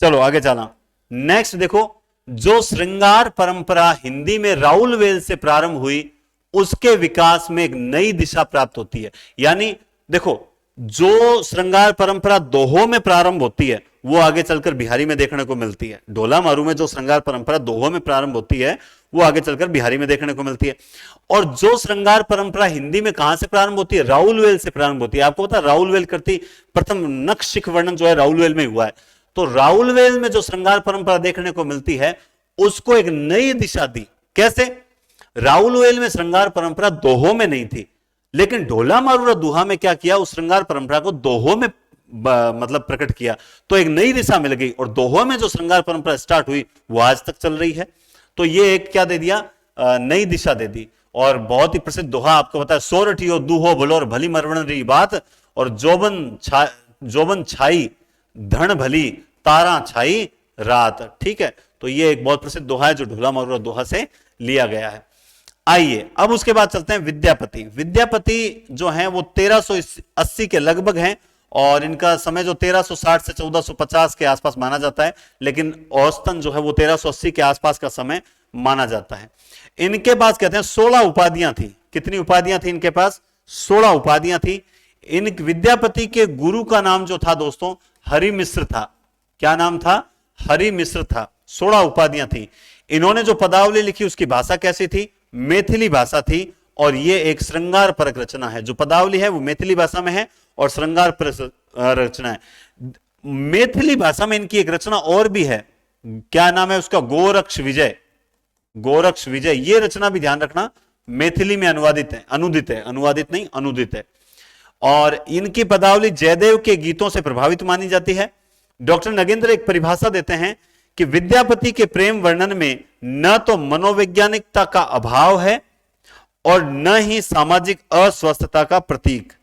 चलो आगे चला। नेक्स्ट देखो, जो श्रृंगार परंपरा हिंदी में राउल वेल से प्रारंभ हुई उसके विकास में एक नई दिशा प्राप्त होती है। यानी देखो, जो श्रृंगार परंपरा दोहों में प्रारंभ होती है वो आगे चलकर बिहारी में देखने को मिलती है। ढोला मारू में जो श्रृंगार परंपरा दोहों में प्रारंभ होती है वो आगे चलकर बिहारी में देखने को मिलती है। और जो श्रृंगार परंपरा हिंदी में कहां से प्रारंभ होती है? राउलवेल से प्रारंभ होती है। आपको पता है राउलवेल करती प्रथम नक्शिक वर्णन जो है राउलवेल में हुआ है। तो राउलवेल में जो श्रृंगार परंपरा देखने को मिलती है उसको एक नई दिशा दी। कैसे? राउलवेल में श्रृंगार परंपरा दोहों में नहीं थी, लेकिन ढोला मारूरा दुहा में क्या किया, उस श्रृंगार परंपरा को दोहों में मतलब प्रकट किया, तो एक नई दिशा मिल गई। और दोहों में जो श्रृंगार परंपरा स्टार्ट हुई वो आज तक चल रही है। तो ये एक क्या दे दिया, नई दिशा दे दी। और बहुत ही प्रसिद्ध दोहा आपको पता है, सोरठियो दूहो भलो और भली मरवण रही बात, और जोबन छाई धन भली तारा छाई रात। ठीक है, तो ये एक बहुत प्रसिद्ध दोहा है जो ढोला मारूरा दोहा से लिया गया है। आइए अब उसके बाद चलते हैं विद्यापति। विद्यापति जो हैं वो 1380 के लगभग हैं और इनका समय जो 1360 से 1450 के आसपास माना जाता है, लेकिन औसतन जो है वो 1380 के आसपास का समय माना जाता है। इनके पास कहते हैं 16 उपाधियां थी। कितनी उपाधियां थी इनके पास? 16 उपाधियां थी। इन विद्यापति के गुरु का नाम जो था दोस्तों हरि मिश्र था। क्या नाम था? हरि मिश्र था। 16 उपाधियां थी। इन्होंने जो पदावली लिखी उसकी भाषा कैसी थी? मैथिली भाषा थी, और ये एक श्रृंगार परक रचना है। जो पदावली है वो मैथिली भाषा में है और श्रृंगार परक रचना है। मैथिली भाषा में इनकी एक रचना और भी है, क्या नाम है उसका? गोरक्ष विजय। गोरक्ष विजय, ये रचना भी ध्यान रखना मैथिली में अनुवादित है, अनुदित है, अनुवादित नहीं अनुदित है। और इनकी पदावली जयदेव के गीतों से प्रभावित मानी जाती है। डॉक्टर नगेंद्र एक परिभाषा देते हैं कि विद्यापति के प्रेम वर्णन में न तो मनोवैज्ञानिकता का अभाव है और न ही सामाजिक अस्वस्थता का प्रतीक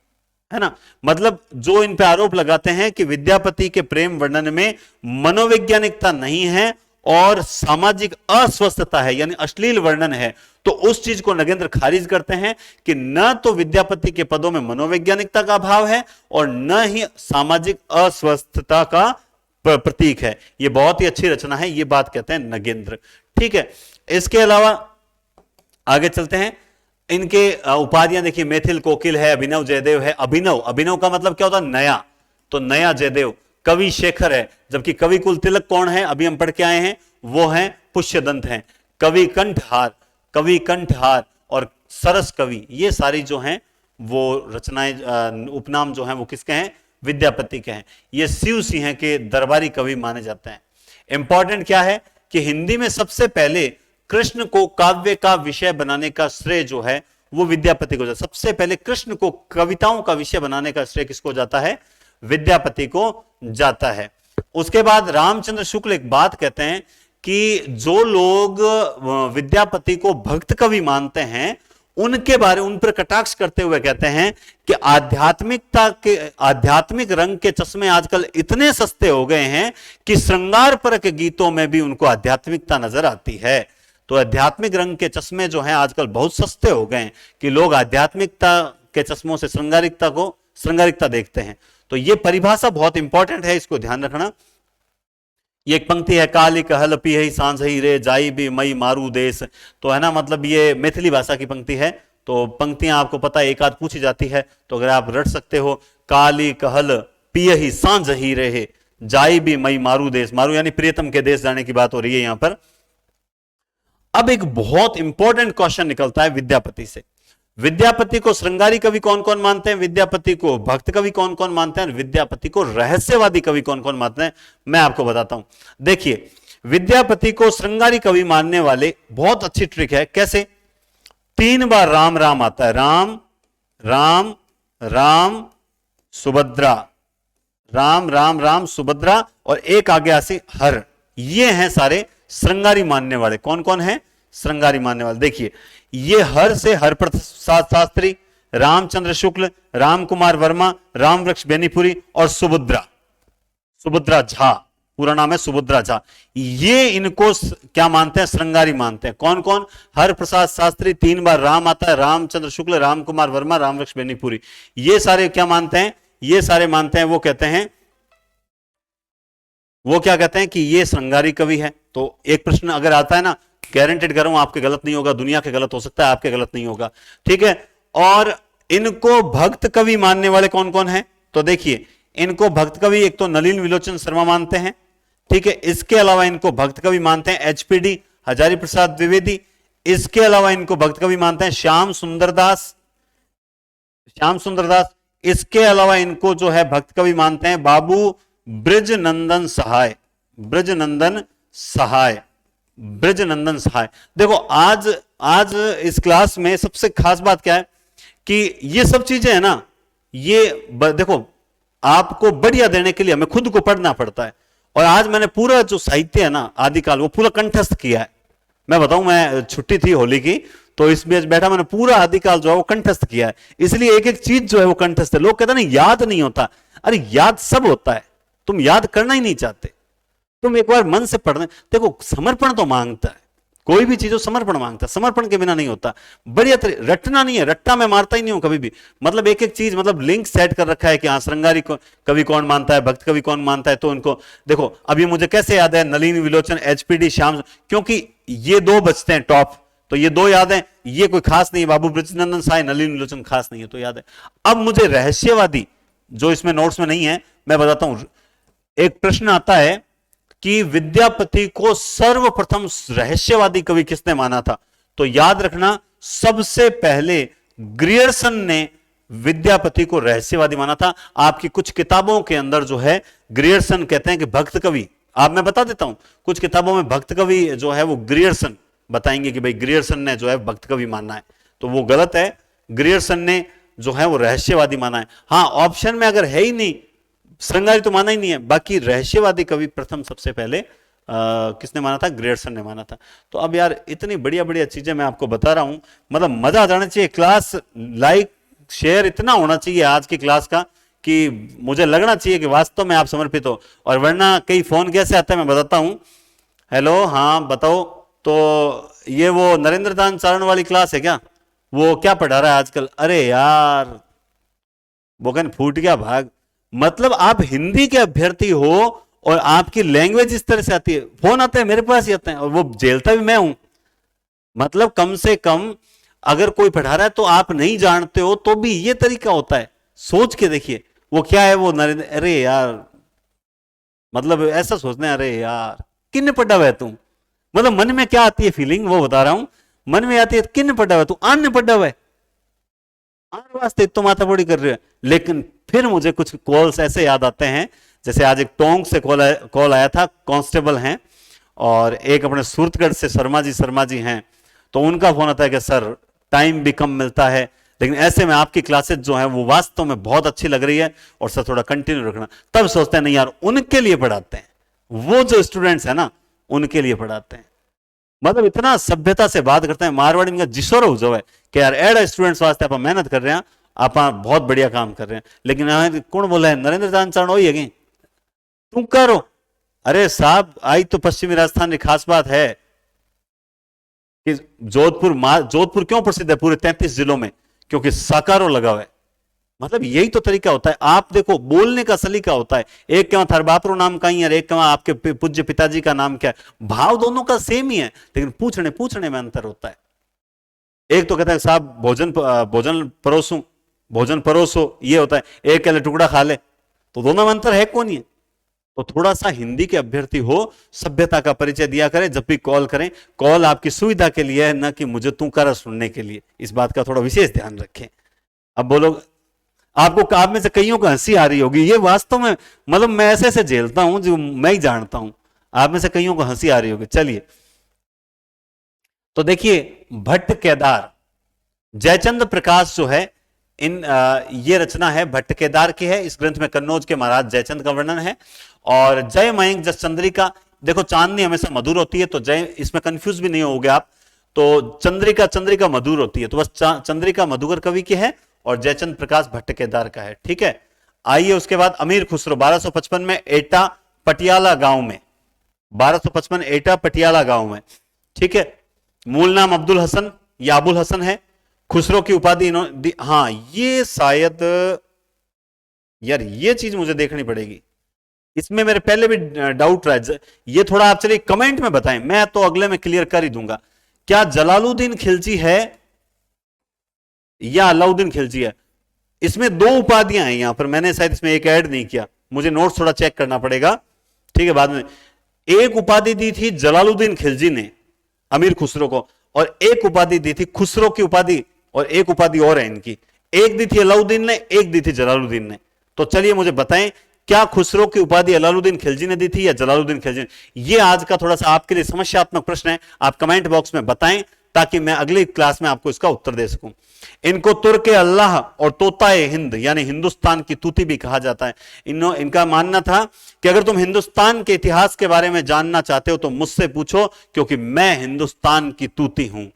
है ना। मतलब जो इन पे आरोप लगाते हैं कि विद्यापति के प्रेम वर्णन में मनोवैज्ञानिकता नहीं है और सामाजिक अस्वस्थता है, यानी अश्लील वर्णन है, तो उस चीज को नगेंद्र खारिज करते हैं कि न तो विद्यापति के पदों में मनोवैज्ञानिकता का अभाव है और न ही सामाजिक अस्वस्थता का प्रतीक है। यह बहुत ही अच्छी रचना है, यह बात कहते हैं नगेंद्र। ठीक है, इसके अलावा आगे चलते हैं। इनके उपाधियां देखिए, मैथिल कोकिल है, अभिनव जयदेव है। अभिनव, अभिनव का मतलब क्या होता है? नया, तो नया जयदेव। कवि शेखर है, जबकि कवि कुल तिलक कौन है? अभी हम पढ़ के आए हैं, वो हैं पुष्यदंत हैं। कवि कंठहार, कवि कंठहार और सरस कवि, ये सारी जो हैं वो रचनाएं, उपनाम जो हैं वो किसके हैं? विद्यापति के हैं। ये शिव सिंह के दरबारी कवि माने जाते हैं। इंपॉर्टेंट क्या है कि हिंदी में सबसे पहले कृष्ण को काव्य का विषय बनाने का श्रेय जो है वो विद्यापति को जाता है। सबसे पहले कृष्ण को कविताओं का विषय बनाने का श्रेय किसको जाता है? विद्यापति को जाता है। उसके बाद रामचंद्र शुक्ल एक बात कहते हैं कि जो लोग विद्यापति को भक्त कवि मानते हैं उनके बारे, उन पर कटाक्ष करते हुए कहते हैं कि आध्यात्मिकता के, आध्यात्मिक रंग के चश्मे आजकल इतने सस्ते हो गए हैं कि श्रृंगार परक गीतों में भी उनको आध्यात्मिकता नजर आती है। तो आध्यात्मिक रंग के चश्मे जो हैं आजकल बहुत सस्ते हो गए हैं कि लोग आध्यात्मिकता के चश्मों से श्रृंगारिकता देखते हैं। तो ये परिभाषा बहुत इंपॉर्टेंट है, इसको ध्यान रखना। ये एक पंक्ति है, काली कहल पियहि सांझहि रे जाई भी मई मारू देश, तो है ना, मतलब ये मैथिली भाषा की पंक्ति है। तो पंक्तियां आपको पता है, एक आध पूछी जाती है, तो अगर आप रट सकते हो, काली कहल पियहि सांझहि रे जाई भी मई मारू देश, मारू यानी प्रियतम के देश जाने की बात हो रही है यहां पर। अब एक बहुत इंपॉर्टेंट क्वेश्चन निकलता है विद्यापति से। विद्यापति को श्रृंगारी कवि कौन कौन मानते हैं? विद्यापति को भक्त कवि कौन कौन मानते हैं? विद्यापति को रहस्यवादी कवि कौन कौन मानते हैं? मैं आपको बताता हूं। देखिए, विद्यापति को श्रृंगारी कवि मानने वाले, बहुत अच्छी ट्रिक है। कैसे? 3 बार राम राम आता है, राम राम राम सुभद्रा, राम राम राम सुभद्रा, और एक आगे आसे हर। ये हैं सारे श्रृंगारी मानने वाले। कौन कौन है श्रृंगारी मानने वाले? देखिए, ये हर से हरप्रसाद शास्त्री, रामचंद्र शुक्ल, राम कुमार वर्मा, राम वृक्ष बेनीपुरी और सुभद्रा, सुभद्रा झा, पूरा नाम है सुभद्रा झा। ये इनको क्या मानते हैं? श्रृंगारी मानते हैं। कौन कौन? हर प्रसाद शास्त्री, 3 बार राम आता है, रामचंद्र शुक्ल, राम कुमार वर्मा, राम वृक्ष बेनीपुरी, ये सारे क्या मानते हैं? ये सारे मानते हैं, वो कहते हैं, वो क्या कहते हैं कि ये श्रृंगारी कवि है। तो एक प्रश्न अगर आता है ना, गारंटेड कर रहा हूं आपके गलत नहीं होगा, दुनिया के गलत हो सकता है, आपके गलत नहीं होगा, ठीक है। और इनको भक्त कवि मानने वाले कौन कौन है? तो देखिए, इनको भक्त कवि एक तो नलिन विलोचन शर्मा मानते हैं, ठीक है। इसके अलावा इनको भक्त कवि मानते हैं एचपीडी हजारी प्रसाद द्विवेदी। इसके अलावा इनको भक्त कवि मानते हैं श्याम सुंदर दास, श्याम सुंदर दास। इसके अलावा इनको जो है भक्त कवि मानते हैं बाबू ब्रजनंदन सहाय, ब्रजनंदन सहाय, ब्रजनंदन सहाय। देखो, आज इस क्लास में सबसे खास बात क्या है कि ये सब चीजें है ना, ये देखो, आपको बढ़िया देने के लिए हमें खुद को पढ़ना पड़ता है। और आज मैंने पूरा जो साहित्य है ना आदिकाल, वो पूरा कंठस्थ किया है। मैं बताऊं, मैं छुट्टी थी होली की, तो इस बीच बैठा मैंने पूरा आदिकाल जो है वो कंठस्थ किया है। इसलिए एक एक चीज जो है वो कंठस्थ है। लोग कहते हैं ना याद नहीं होता, अरे याद सब होता है, तुम याद करना ही नहीं चाहते। तुम एक बार मन से पढ़ने, देखो समर्पण तो मांगता है, कोई भी चीज समर्पण मांगता है, समर्पण के बिना नहीं होता। बढ़िया रटना नहीं है, रट्टा मैं मारता ही नहीं हूं कभी भी। मतलब एक एक चीज, मतलब लिंक सेट कर रखा है कि हाँ श्रृंगारी कवि कौन मानता है, भक्त कवि कौन मानता है। तो उनको देखो, अभी मुझे कैसे याद है, नलिन विलोचन, एचपीडी, श्याम, क्योंकि ये 2 बचते हैं टॉप, तो ये 2 याद है। ये कोई खास नहीं है, बाबू ब्रजनंदन साय, नलिन विलोचन खास नहीं है, तो याद है। अब मुझे रहस्यवादी, जो इसमें नोट्स में नहीं है, मैं बताता हूं। एक प्रश्न आता है कि विद्यापति को सर्वप्रथम रहस्यवादी कवि किसने माना था? तो याद रखना, सबसे पहले ग्रियर्सन ने विद्यापति को रहस्यवादी माना था। आपकी कुछ किताबों के अंदर जो है ग्रियर्सन कहते हैं कि भक्त कवि, आप मैं बता देता हूं, कुछ किताबों में भक्त कवि जो है वो ग्रियर्सन बताएंगे कि भाई ग्रियर्सन ने जो है भक्त कवि मानना है, तो वो गलत है। ग्रियर्सन ने जो है वो रहस्यवादी माना है। हाँ, ऑप्शन में अगर है ही नहीं, श्रृंगारी तो माना ही नहीं है, बाकी रहस्यवादी कवि प्रथम सबसे पहले किसने माना था? ग्रियर्सन ने माना था। तो अब यार इतनी बढ़िया बढ़िया चीजें मैं आपको बता रहा हूं, मतलब मजा आ जाना चाहिए। क्लास लाइक शेयर इतना होना चाहिए आज की क्लास का कि मुझे लगना चाहिए कि वास्तव में आप समर्पित हो। और वरना कई फोन कैसे आता है मैं बताता हूं। हेलो, हाँ बताओ, तो ये वो नरेंद्र दान चारण वाली क्लास है क्या? वो क्या पढ़ा रहा है आजकल? अरे यार बोकन फूट गया भाग। मतलब आप हिंदी के अभ्यर्थी हो और आपकी लैंग्वेज इस तरह से आती है, फोन आते हैं मेरे पास ही आते हैं, और वो झेलता भी मैं हूं। मतलब कम से कम अगर कोई पढ़ा रहा है तो आप नहीं जानते हो तो भी ये तरीका होता है, सोच के देखिए। वो क्या है वो नरेंद्र, अरे यार मतलब ऐसा सोचना है, अरे यार किन पढ़ा हुआ है तू, मतलब मन में क्या आती है फीलिंग वो बता रहा हूं। मन में आती है किन पढ़ा हुआ है तू, आन पढ़ा हुआ है, आन वास्ते तो माथापोड़ी कर रहे हो। लेकिन फिर मुझे कुछ कॉल्स ऐसे याद आते हैं, जैसे आज एक टोंक से कॉल आया था, कांस्टेबल हैं, और एक अपने सूरतगढ़ से शर्मा जी हैं। तो उनका फोन आता है कि सर टाइम भी कम मिलता है, लेकिन ऐसे में आपकी क्लासेस जो है वो वास्तव में बहुत अच्छी लग रही है, और सर थोड़ा कंटिन्यू रखना। तब सोचते हैं नहीं यार उनके लिए पढ़ाते हैं, वो जो स्टूडेंट्स है ना उनके लिए पढ़ाते हैं। मतलब इतना सभ्यता से बात करते हैं, मारवाड़ी में जिसोर हो जो है कि यार एड़ा स्टूडेंट्स वास्ते आप मेहनत कर रहे हैं, आप बहुत बढ़िया काम कर रहे हैं। लेकिन कौन बोला है? नरेंद्र दान चारण वही है तुम करो। अरे साहब आई तो पश्चिमी राजस्थान की खास बात है कि जोधपुर क्यों प्रसिद्ध है पूरे 33 जिलों में? क्योंकि साकारो लगा हुआ है। मतलब यही तो तरीका होता है। आप देखो बोलने का सलीका होता है। एक क्या थर बापरो नाम का ही है, एक क्या आपके पूज्य पिताजी का नाम क्या है। भाव दोनों का सेम ही है, लेकिन पूछने में अंतर होता है। एक तो कहता है साहब भोजन परोसो, ये होता है। एक कहले टुकड़ा खा ले, तो दोनों में अंतर है कौन ही है? तो थोड़ा सा हिंदी के अभ्यर्थी हो, सभ्यता का परिचय दिया करें जब भी कॉल करें। कॉल आपकी सुविधा के लिए है, न कि मुझे तू कर सुनने के लिए। इस बात का थोड़ा विशेष ध्यान रखें। अब बोलो, आपको आप में से कईयों को हंसी आ रही होगी, ये वास्तव में मतलब मैं ऐसे ऐसे झेलता हूं जो मैं ही जानता हूं। आप में से कईयों को हंसी आ रही होगी। चलिए तो देखिए, भट्ट केदार, जयचंद्र प्रकाश जो है ये रचना है भट्ट केदार की है। इस ग्रंथ में कन्नौज के महाराज जयचंद का वर्णन है। और जय मयंक जस चंद्रिका, देखो चांदनी हमेशा मधुर होती है, तो जय इसमें कंफ्यूज भी नहीं होगे आप। तो चंद्रिका मधुर होती है, तो बस चंद्रिका मधुकर कवि की है और जयचंद प्रकाश भट्ट केदार का है। ठीक है, आइए उसके बाद अमीर खुसरो 1255 में एटा पटियाला गांव में, 1255 एटा पटियाला गांव में। ठीक है, मूल नाम अब्दुल हसन या अबुल हसन है। खुसरो की उपाधि इन्होंने, हाँ ये शायद यार ये चीज मुझे देखनी पड़ेगी, इसमें मेरे पहले भी डाउट रहा। ये थोड़ा आप चलिए कमेंट में बताएं, मैं तो अगले में क्लियर कर ही दूंगा। क्या जलालुद्दीन खिलजी है या अलाउद्दीन खिलजी है? इसमें दो उपाधियां हैं यहां पर, मैंने शायद इसमें एक ऐड नहीं किया, मुझे नोट्स थोड़ा चेक करना पड़ेगा। ठीक है, बाद में एक उपाधि दी थी जलालुद्दीन खिलजी ने अमीर खुसरो को, और एक उपाधि दी थी खुसरो की उपाधि, और एक उपाधि और है इनकी, एक दी थी अलाउद्दीन ने, एक दी थी जलालुद्दीन ने। तो चलिए मुझे बताएं, क्या खुसरो की उपाधि अलाउद्दीन खिलजी ने दी थी या जलालुद्दीन खिलजी ने? ये आज का थोड़ा सा आपके लिए समस्यात्मक प्रश्न है, आप कमेंट बॉक्स में बताएं ताकि मैं अगली क्लास में आपको इसका उत्तर दे सकूं। इनको तुर्क अल्लाह और तोताए हिंद यानी हिंदुस्तान की तूती भी कहा जाता है। इनका मानना था कि अगर तुम हिंदुस्तान के इतिहास के बारे में जानना चाहते हो तो मुझसे पूछो, क्योंकि मैं हिंदुस्तान की तूती हूं।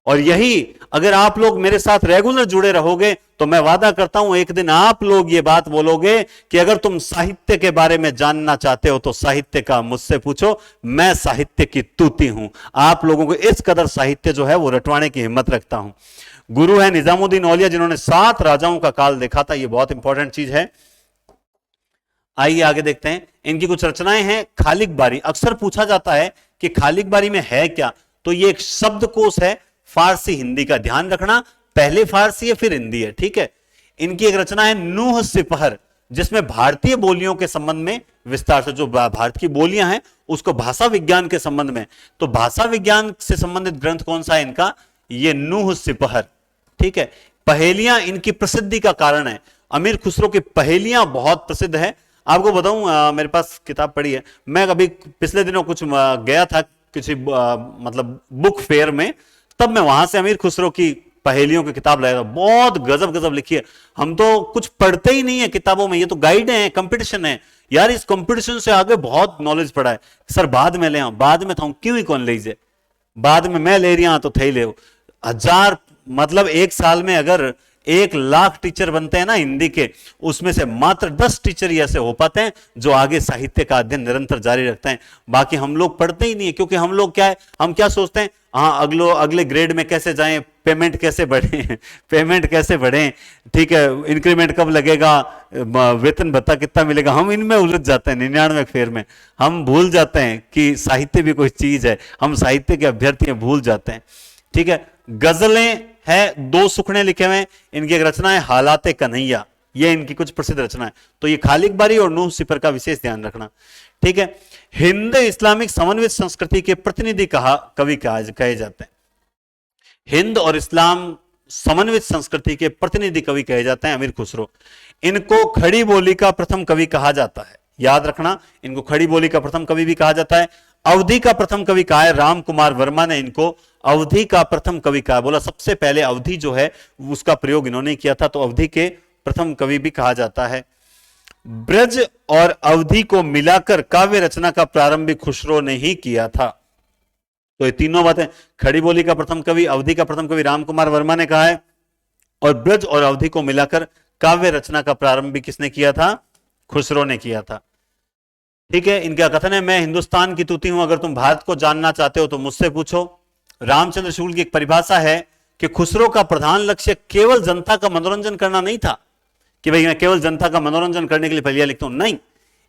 और यही अगर आप लोग मेरे साथ रेगुलर जुड़े रहोगे तो मैं वादा करता हूं एक दिन आप लोग ये बात बोलोगे कि अगर तुम साहित्य के बारे में जानना चाहते हो तो साहित्य का मुझसे पूछो, मैं साहित्य की तूती हूं। आप लोगों को इस कदर साहित्य जो है वो रटवाने की हिम्मत रखता हूं। गुरु है निजामुद्दीन औलिया, जिन्होंने 7 राजाओं का काल देखा था। ये बहुत इंपॉर्टेंट चीज है। आइए आगे देखते हैं, इनकी कुछ रचनाएं हैं। खालिक बारी, अक्सर पूछा जाता है कि खालिक बारी में है क्या, तो ये एक शब्दकोश है फारसी हिंदी का, ध्यान रखना पहले फारसी है फिर हिंदी है। ठीक है, इनकी एक रचना है नूह सिपहर, जिसमें भारतीय बोलियों के संबंध में विस्तार से, जो भारत की बोलियां हैं उसको भाषा विज्ञान के संबंध में, तो भाषा विज्ञान से संबंधित ग्रंथ कौन सा है इनका, ये नूह सिपहर। ठीक है, पहेलियां इनकी प्रसिद्धि का कारण है। अमीर खुसरो की पहेलियां बहुत प्रसिद्ध है। आपको बताऊं, मेरे पास किताब पड़ी है, मैं अभी पिछले दिनों कुछ गया था किसी मतलब बुक फेयर में, तब मैं वहां से अमीर खुसरो की पहेलियों की किताब लाया था। बहुत गजब गजब लिखी है। हम तो कुछ पढ़ते ही नहीं है किताबों में, ये तो गाइड है, कंपटीशन है यार। इस कंपटीशन से आगे बहुत नॉलेज पड़ा है। सर बाद में ले आओ, बाद में था क्यों ही कौन लीजिए, बाद में मैं ले रहा तो थे ही ले। 1000 मतलब एक साल में अगर 1,00,000 टीचर बनते हैं ना हिंदी के, उसमें से मात्र 10 टीचर ही ऐसे हो पाते हैं जो आगे साहित्य का अध्ययन निरंतर जारी रखते हैं। बाकी हम लोग पढ़ते ही नहीं है, क्योंकि हम लोग क्या है, हम क्या सोचते हैं, हाँ अगले ग्रेड में कैसे जाएं, पेमेंट कैसे बढ़े पेमेंट कैसे बढ़े, ठीक है, इंक्रीमेंट कब लगेगा, वेतन भत्ता कितना मिलेगा, हम इनमें उलझ जाते हैं 99 फेर में। हम भूल जाते हैं कि साहित्य भी कोई चीज है, हम साहित्य के अभ्यर्थी भूल जाते हैं। ठीक है, गजलें है, 2 सुखने लिखे हुए हैं। इनकी एक रचना है हालाते कन्हैया, ये इनकी कुछ प्रसिद्ध रचना है। तो ये खालिक बारी और नूह सिपर का विशेष ध्यान रखना। ठीक है, हिंद इस्लामिक समन्वित संस्कृति के प्रतिनिधि कवि कहे जाते हैं। हिंद और इस्लाम समन्वित संस्कृति के प्रतिनिधि कवि कहे जाते हैं अमीर खुसरो। इनको खड़ी बोली का प्रथम कवि कहा जाता है, याद रखना, इनको खड़ी बोली का प्रथम कवि भी कहा जाता है। अवधि का प्रथम कवि कहा है, राम कुमार वर्मा ने इनको अवधि का प्रथम कवि कहा, बोला सबसे पहले अवधि जो है उसका प्रयोग इन्होंने किया था, तो अवधि के प्रथम कवि भी कहा जाता है। ब्रज और अवधि को मिलाकर काव्य रचना का प्रारंभ भी खुसरो ने ही किया था। तो ये तीनों बातें, खड़ी बोली का प्रथम कवि, अवधि का प्रथम कवि राम कुमार वर्मा ने कहा है, और ब्रज और अवधि को मिलाकर काव्य रचना का प्रारंभ भी किसने किया था, खुसरो ने किया था। ठीक है, इनका कथन है, मैं हिंदुस्तान की तूती हूं, अगर तुम भारत को जानना चाहते हो तो मुझसे पूछो। रामचंद्र शुक्ल की एक परिभाषा है कि खुसरो का प्रधान लक्ष्य केवल जनता का मनोरंजन करना नहीं था, कि भाई मैं केवल जनता का मनोरंजन करने के लिए पहेलियां लिखता हूं, नहीं,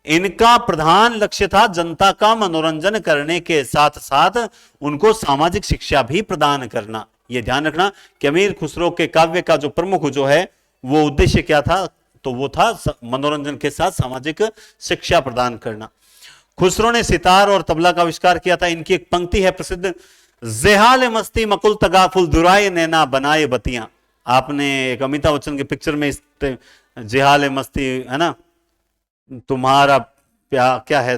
इनका प्रधान लक्ष्य था जनता का मनोरंजन करने के साथ साथ उनको सामाजिक शिक्षा भी प्रदान करना। यह ध्यान रखना कि अमीर खुसरो के काव्य का जो प्रमुख जो है वो उद्देश्य क्या था, तो वो था मनोरंजन के साथ सामाजिक शिक्षा प्रदान करना। खुसरो ने सितार और तबला का आविष्कार किया था। इनकी एक पंक्ति है प्रसिद्ध, जेहाल मस्ती मकुल तगाफुल दुराए नैना बनाए बतियां। आपने एक अमिताभ बच्चन की पिक्चर में जेहाल मस्ती है ना, तुम्हारा क्या है,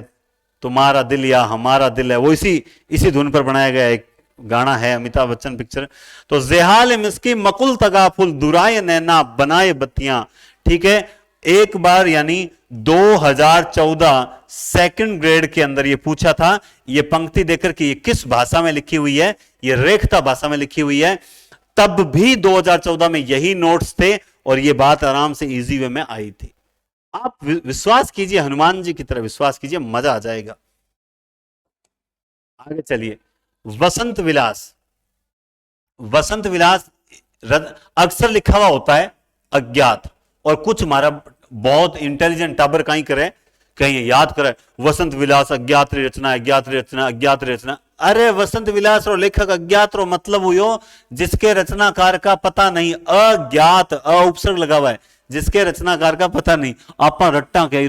तुम्हारा दिल या हमारा दिल है, वो इसी धुन पर बनाया गया एक गाना है, अमिताभ बच्चन पिक्चर। तो जेहाल मिस्की मकुल तगाफुल दुराए नैना बनाए बत्तियां। ठीक है, एक बार यानी 2014 सेकंड ग्रेड के अंदर ये पूछा था, ये पंक्ति देकर कि ये किस भाषा में लिखी हुई है, ये रेखता भाषा में लिखी हुई है। तब भी 2014 में यही नोट्स थे और ये बात आराम से इजी वे में आई थी। आप विश्वास कीजिए, हनुमान जी की तरह विश्वास कीजिए, मजा आ जाएगा। आगे चलिए, वसंत विलास। वसंत विलास अक्सर लिखा हुआ होता है अज्ञात, और कुछ हमारा बहुत इंटेलिजेंट टाबर कहीं करे, कहीं याद करे, वसंत विलास अज्ञात रचना, अज्ञात रचना, अज्ञात रचना। अरे वसंत विलास और लेखक अज्ञात रो मतलब हुयो जिसके रचनाकार का पता नहीं, अज्ञात, उपसर्ग लगा हुआ है, जिसके रचनाकार का पता नहीं। आप रट्टा के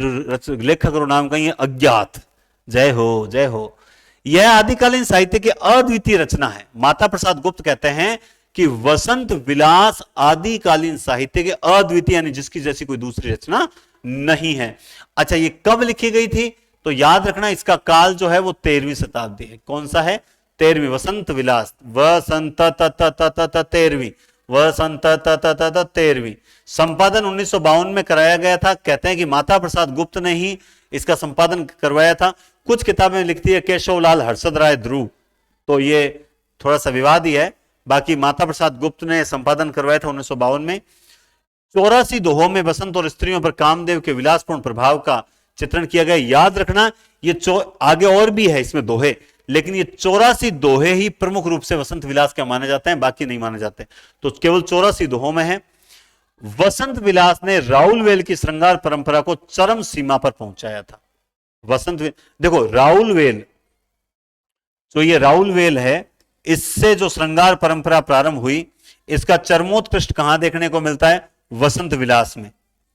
लेखक रो नाम कहीं अज्ञात। जय हो, जय हो। यह आदिकालीन साहित्य की अद्वितीय रचना है। माता प्रसाद गुप्त कहते हैं कि वसंत विलास आदिकालीन साहित्य के अद्वितीय, यानी जिसकी जैसी कोई दूसरी रचना नहीं है। अच्छा, ये कब लिखी गई थी, तो याद रखना इसका काल जो है वो 13वीं शताब्दी है। कौन सा है, 13वीं। वसंत विलास, वसंत 13वीं, वसंत 13वीं। संपादन 1952 में कराया गया था। कहते हैं कि माता प्रसाद गुप्त ने ही इसका संपादन करवाया था। कुछ किताबें लिखती है केशवलाल हर्षद राय ध्रुव, तो ये थोड़ा सा विवादी है। बाकी माता प्रसाद गुप्त ने संपादन करवाया था 1952 में। 84 दोहों में बसंत और स्त्रियों पर कामदेव के विलासपूर्ण प्रभाव का चित्रण किया गया। याद रखना, ये आगे और भी है इसमें दोहे, लेकिन ये 84 दोहे ही प्रमुख रूप से वसंत विलास के माने जाते हैं, बाकी नहीं माने जाते। तो केवल 84 दोहों में है। वसंत विलास ने राउल वेल की श्रृंगार परंपरा को चरम सीमा पर पहुंचाया था। देखो राउल वेल, जो ये राउल वेल है, इससे जो श्रृंगार परंपरा प्रारंभ हुई, इसका चरमोत्कृष्ट कहां देखने को मिलता है, वसंत विलास में।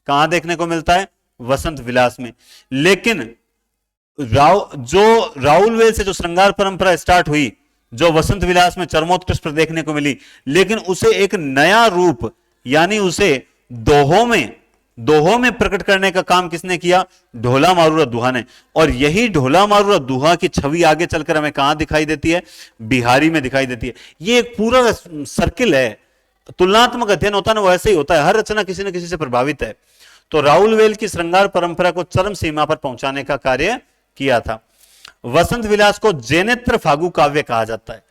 कहां देखने को मिलता है, वसंत विलास में। लेकिन राउल वेल से जो श्रृंगार परंपरा स्टार्ट हुई, जो वसंत विलास में चरमोत्कर्ष पर देखने को मिली, लेकिन उसे एक नया रूप यानी उसे दोहों में प्रकट करने का काम किसने किया? ढोला मारूरा दुहा ने। और यही ढोला मारूरा दुहा की छवि आगे चलकर हमें कहां दिखाई देती है? बिहारी में दिखाई देती है। ये एक पूरा सर्किल है। तुलनात्मक अध्ययन होता है ना, वो ऐसे ही होता है, हर रचना किसी न किसी से प्रभावित है। तो राउल वेल की श्रृंगार परंपरा को चरम सीमा पर पहुंचाने का कार्य किया था। वसंत विलास को जैनेत्र फागु काव्य कहा जाता है।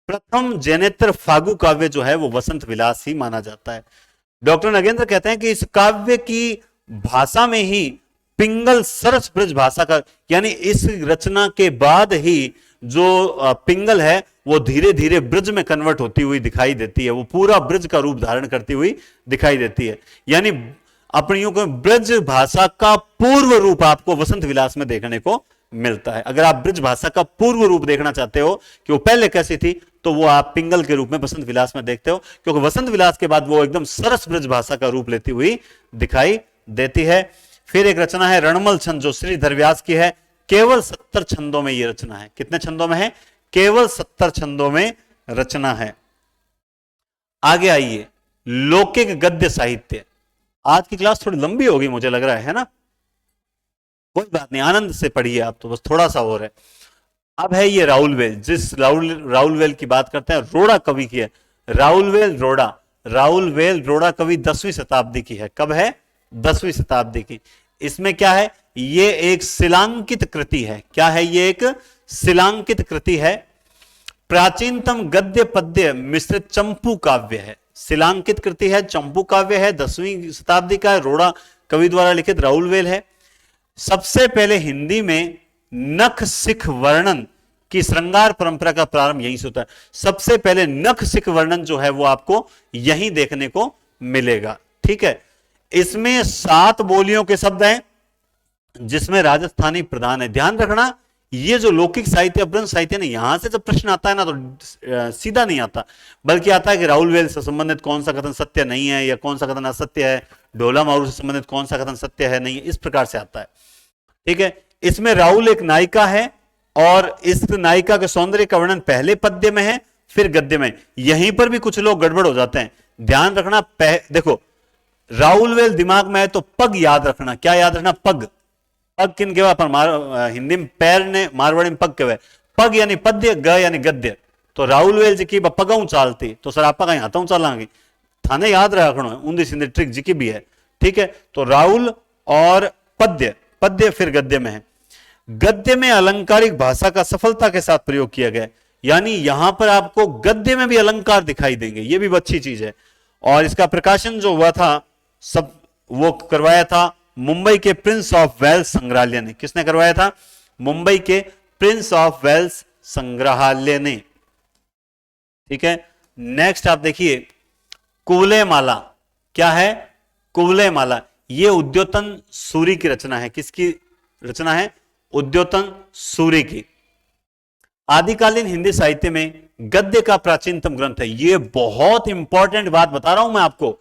प्रथम जैनेत्र फागु काव्य जो है वो वसंत विलास ही माना जाता है। डॉक्टर नगेंद्र कहते हैं कि इस काव्य की भाषा में ही पिंगल सरस ब्रज भाषा का, यानी इस रचना के बाद ही जो पिंगल है वो धीरे धीरे ब्रज में कन्वर्ट होती हुई दिखाई देती है, वो पूरा ब्रज का रूप धारण करती हुई दिखाई देती है। यानी अपनी यूं को ब्रज भाषा का पूर्व रूप आपको वसंत विलास में देखने को मिलता है। अगर आप ब्रज भाषा का पूर्व रूप देखना चाहते हो कि वो पहले कैसी थी, तो वो आप पिंगल के रूप में वसंत विलास में देखते हो, क्योंकि वसंत विलास के बाद वो एकदम सरस ब्रज भाषा का रूप लेती हुई दिखाई देती है। फिर एक रचना है रणमल छंद, जो श्रीधर व्यास की है। केवल 70 छंदों में ये रचना है। कितने छंदों में है? केवल 70 छंदों में रचना है। आगे आइए, लौकिक गद्य साहित्य। आज की क्लास थोड़ी लंबी होगी मुझे लग रहा है ना? कोई बात नहीं, आनंद से पढ़िए आप, तो बस थोड़ा सा और है। अब है ये राउल वेल, जिस राउल वेल की बात करते हैं, रोड़ा कवि की है। राउल वेल रोड़ा कवि 10वीं शताब्दी की है। कब है? 10वीं शताब्दी की। इसमें क्या है? ये एक शिलांकित कृति है। क्या है? ये एक शिलांकित कृति है। प्राचीनतम गद्य पद्य मिश्रित चंपू काव्य है। शिलांकित कृति है, चंपू काव्य है, 10वीं शताब्दी का है, रोड़ा कवि द्वारा लिखित राउल वेल है। सबसे पहले हिंदी में नख सिख वर्णन की श्रृंगार परंपरा का प्रारंभ यहीं से होता है। सबसे पहले नख सिख वर्णन जो है वो आपको यहीं देखने को मिलेगा। ठीक है, इसमें 7 बोलियों के शब्द हैं, जिसमें राजस्थानी प्रधान है। ध्यान रखना, ये जो लौकिक साहित्य, अपभ्रंश साहित्य ने, यहां से जब प्रश्न आता है ना, तो सीधा नहीं आता, बल्कि आता है कि राउल वेल से संबंधित कौन सा कथन सत्य नहीं है या कौन सा कथन असत्य है, ढोला मारू से संबंधित कौन सा कथन सत्य है नहीं है, इस प्रकार से आता है। ठीक है, इसमें राउल एक नायिका है और इस नायिका के सौंदर्य का वर्णन पहले पद्य में है, फिर गद्य में। यहीं पर भी कुछ लोग गड़बड़ हो जाते हैं। ध्यान रखना, देखो राउल वेल दिमाग में है तो पग याद रखना। क्या याद रखना? पग। पग किन के पर हिंदी में पैर ने, मारवाड़ी में पग के वे। पग यानी पद्य, ग यानी गद्य। तो राउल वेल जी की पगऊ चालती, तो सर आप कहीं हाथों चालांगी, थाने याद रखना, ऊंधी सीधी ट्रिक जी की भी है। ठीक है, तो राउल और पद्य, पद्य फिर गद्य में है। गद्य में अलंकारिक भाषा का सफलता के साथ प्रयोग किया गया, यानी यहां पर आपको गद्य में भी अलंकार दिखाई देंगे, ये भी अच्छी चीज है। और इसका प्रकाशन जो हुआ था, सब वो करवाया था मुंबई के प्रिंस ऑफ वेल्स संग्रहालय ने। किसने करवाया था? मुंबई के प्रिंस ऑफ वेल्स संग्रहालय ने। ठीक है, नेक्स्ट आप देखिए कुवलय माला। क्या है? कुवलय माला। यह उद्योतन सूरी की रचना है। किसकी रचना है? उद्योतन सूरी की। आदिकालीन हिंदी साहित्य में गद्य का प्राचीनतम ग्रंथ है। यह बहुत इंपॉर्टेंट बात बता रहा हूं मैं आपको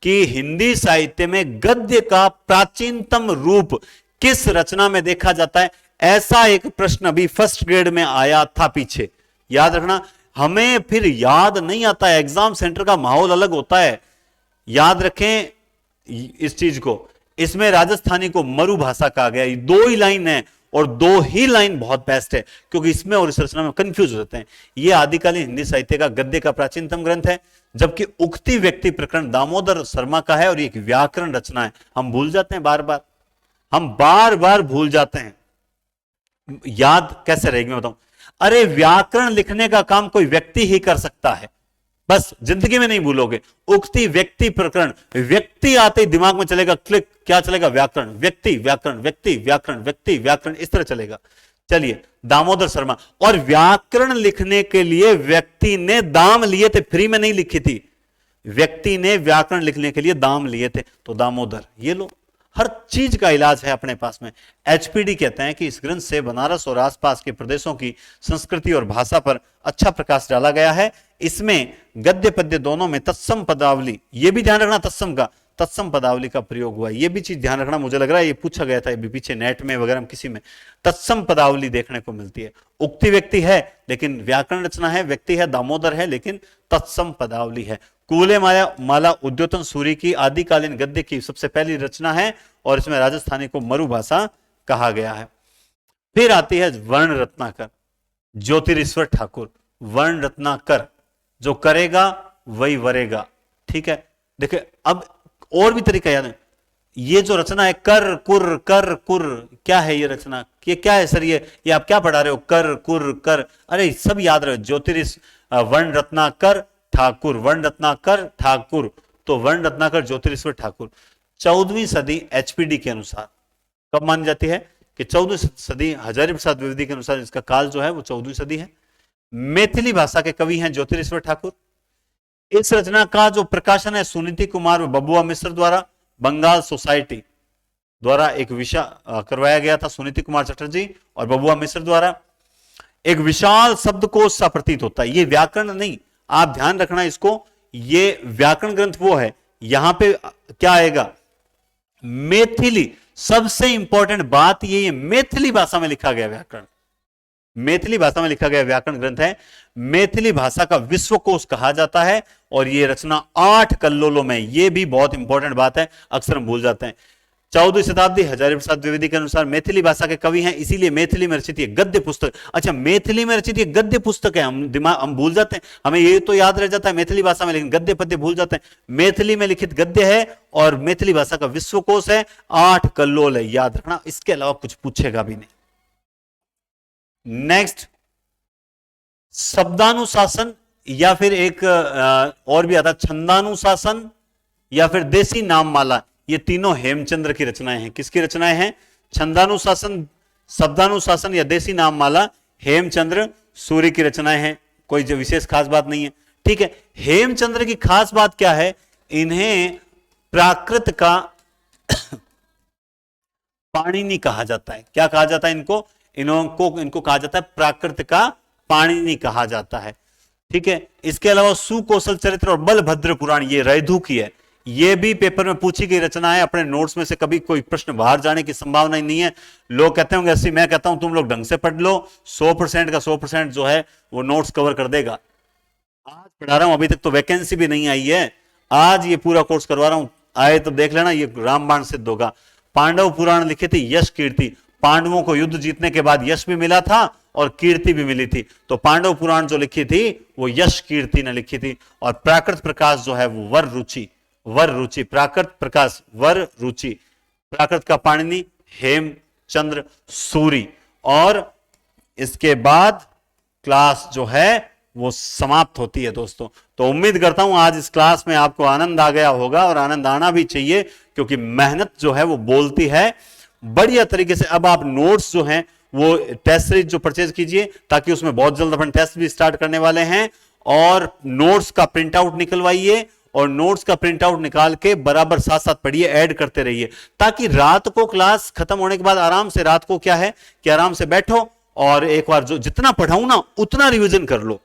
कि हिंदी साहित्य में गद्य का प्राचीनतम रूप किस रचना में देखा जाता है। ऐसा एक प्रश्न अभी फर्स्ट ग्रेड में आया था पीछे, याद रखना। हमें फिर याद नहीं आता है, एग्जाम सेंटर का माहौल अलग होता है, याद रखें इस चीज को। इसमें राजस्थानी को मरु भाषा कहा गया। 2 ही लाइन है और 2 ही लाइन बहुत बेस्ट है, क्योंकि इसमें और इस रचना में कंफ्यूज हो जाते हैं। यह आदिकालीन हिंदी साहित्य का गद्य का प्राचीनतम ग्रंथ है, जबकि उक्ति व्यक्ति प्रकरण दामोदर शर्मा का है और एक व्याकरण रचना है। हम भूल जाते हैं बार बार, हम बार बार भूल जाते हैं, याद कैसे रहेगी मैं बताऊं। अरे व्याकरण लिखने का काम कोई व्यक्ति ही कर सकता है, बस जिंदगी में नहीं भूलोगे। उक्ति व्यक्ति प्रकरण, व्यक्ति आते ही दिमाग में चलेगा क्लिक, क्या चलेगा? व्याकरण, व्यक्ति, व्याकरण, व्यक्ति, व्याकरण, व्यक्ति, व्याकरण, इस तरह चलेगा। चलिए, दामोदर शर्मा। और व्याकरण लिखने के लिए व्यक्ति ने दाम लिए थे, फ्री में नहीं लिखी थी। व्यक्ति ने व्याकरण लिखने के लिए दाम लिए थे, तो दामोदर। ये लो, हर चीज का इलाज है अपने पास में। एचपीडी कहते हैं कि इस ग्रंथ से बनारस और आसपास के प्रदेशों की संस्कृति और भाषा पर अच्छा प्रकाश डाला गया है। इसमें गद्य पद्य दोनों में तत्सम पदावली, यह भी ध्यान रखना तत्सम का, तत्सम पदावली का प्रयोग हुआ। ये भी चीज ध्यान रखना, मुझे लग रहा है ये पूछा गया था ये भी पीछे नेट में वगैरह किसी में, तत्सम पदावली देखने को मिलती है। उक्ति व्यक्ति है लेकिन व्याकरण रचना है, व्यक्ति है दामोदर है लेकिन तत्सम पदावली है। कूले माला उद्योतन सूरी की आदिकालीन गद्य की सबसे पहली रचना है और इसमें राजस्थानी को मरुभाषा कहा गया है। फिर आती है वर्ण रत्नाकर, ज्योतिरीश्वर ठाकुर। वर्ण रत्नाकर, जो करेगा वही वरेगा, ठीक है। देखिए अब और भी तरीका याद है, ये जो रचना है कर कुर, क्या है ये रचना, ये क्या है सर, ये आप क्या पढ़ा रहे हो, कर कुर कर, अरे सब याद रहे। ज्योतिष वर्ण रत्नाकर ठाकुर, वर्ण रत्नाकर ठाकुर, तो वर्ण रत्नाकर ज्योतिरीश्वर ठाकुर। 14वीं सदी एचपीडी के अनुसार कब मानी जाती है कि 14वीं सदी, हजारी प्रसाद द्विवेदी के अनुसार इसका काल जो है वो 14वीं सदी है। मैथिली भाषा के कवि हैं ज्योतिरीश्वर ठाकुर। इस रचना का जो प्रकाशन है सुनीति कुमार व बबुआ मिश्र द्वारा बंगाल सोसाइटी द्वारा एक विषय करवाया गया था, सुनीति कुमार चटर्जी और बबुआ मिश्र द्वारा। एक विशाल शब्दकोश सा प्रतीत होता है, ये व्याकरण नहीं, आप ध्यान रखना इसको, ये व्याकरण ग्रंथ वो है। यहां पे क्या आएगा, मैथिली, सबसे इंपॉर्टेंट बात ये मैथिली भाषा में लिखा गया व्याकरण, मैथिली भाषा में लिखा गया व्याकरण ग्रंथ है। मैथिली भाषा का विश्वकोश कहा जाता है और यह रचना 8 कल्लोलों में, यह भी बहुत इंपॉर्टेंट बात है, अक्सर हम भूल जाते हैं। 14वीं शताब्दी हजारी प्रसाद द्विवेदी के अनुसार मैथिली भाषा के कवि हैं, इसीलिए मैथिली में रचित गद्य पुस्तक। अच्छा, मैथिली में रचित गद्य पुस्तक है, हम भूल जाते हैं, हमें ये तो याद रह जाता है मैथिली भाषा में, लेकिन गद्य पद्य भूल जाते हैं। मैथिली में लिखित गद्य है और मैथिली भाषा का विश्वकोश है, 8 कल्लोल है, याद रखना, इसके अलावा कुछ पूछेगा भी नहीं। नेक्स्ट, शब्दानुशासन या फिर एक और भी आता छंदानुशासन या फिर देसी नाममाला, ये तीनों हेमचंद्र की रचनाएं हैं। किसकी रचनाएं हैं? छंदानुशासन, शब्दानुशासन या देसी नाममाला हेमचंद्र सूरी की रचनाएं हैं। कोई जो विशेष खास बात नहीं है, ठीक है। हेमचंद्र की खास बात क्या है, इन्हें प्राकृत का पाणिनि कहा जाता है। क्या कहा जाता है इनको? इनको कहा जाता है प्राकृत का पाणिनि कहा जाता है, ठीक है। इसके अलावा सुकौशल चरित्र और बलभद्र पुराण, ये रैधु की है, ये भी पेपर में पूछी गई रचना है। अपने नोट्स में से कभी कोई प्रश्न बाहर जाने की संभावना ही नहीं है। लोग कहते होंगे ऐसी, मैं कहता हूं तुम लोग ढंग से पढ़ लो, 100% का 100% जो है वो नोट्स कवर कर देगा। आज पढ़ा रहा हूं, अभी तक तो वैकेंसी भी नहीं आई है, आज ये पूरा कोर्स करवा रहा हूं, आए तो देख लेना, ये रामबाण सिद्ध होगा। पांडव पुराण लिखे थे यश कीर्ति, पांडवों को युद्ध जीतने के बाद यश भी मिला था और कीर्ति भी मिली थी, तो पांडव पुराण जो लिखी थी वो यश कीर्ति ने लिखी थी। और प्राकृत प्रकाश जो है वो वर रुचि, प्राकृत प्रकाश वर रुचि, प्राकृत का पाणिनि हेमचंद्र सूरी। और इसके बाद क्लास जो है वो समाप्त होती है दोस्तों। तो उम्मीद करता हूं आज इस क्लास में आपको आनंद आ गया होगा, और आनंद आना भी चाहिए, क्योंकि मेहनत जो है वो बोलती है बढ़िया तरीके से। अब आप नोट्स जो हैं वो टेस्ट सीरीज जो परचेज कीजिए, ताकि उसमें बहुत जल्द अपन टेस्ट भी स्टार्ट करने वाले हैं, और नोट्स का प्रिंट आउट निकलवाइए, और नोट्स का प्रिंट आउट निकाल के बराबर साथ साथ पढ़िए, ऐड करते रहिए, ताकि रात को क्लास खत्म होने के बाद आराम से, रात को क्या है कि आराम से बैठो और एक बार जो जितना पढ़ाऊं ना उतना रिवीजन कर लो।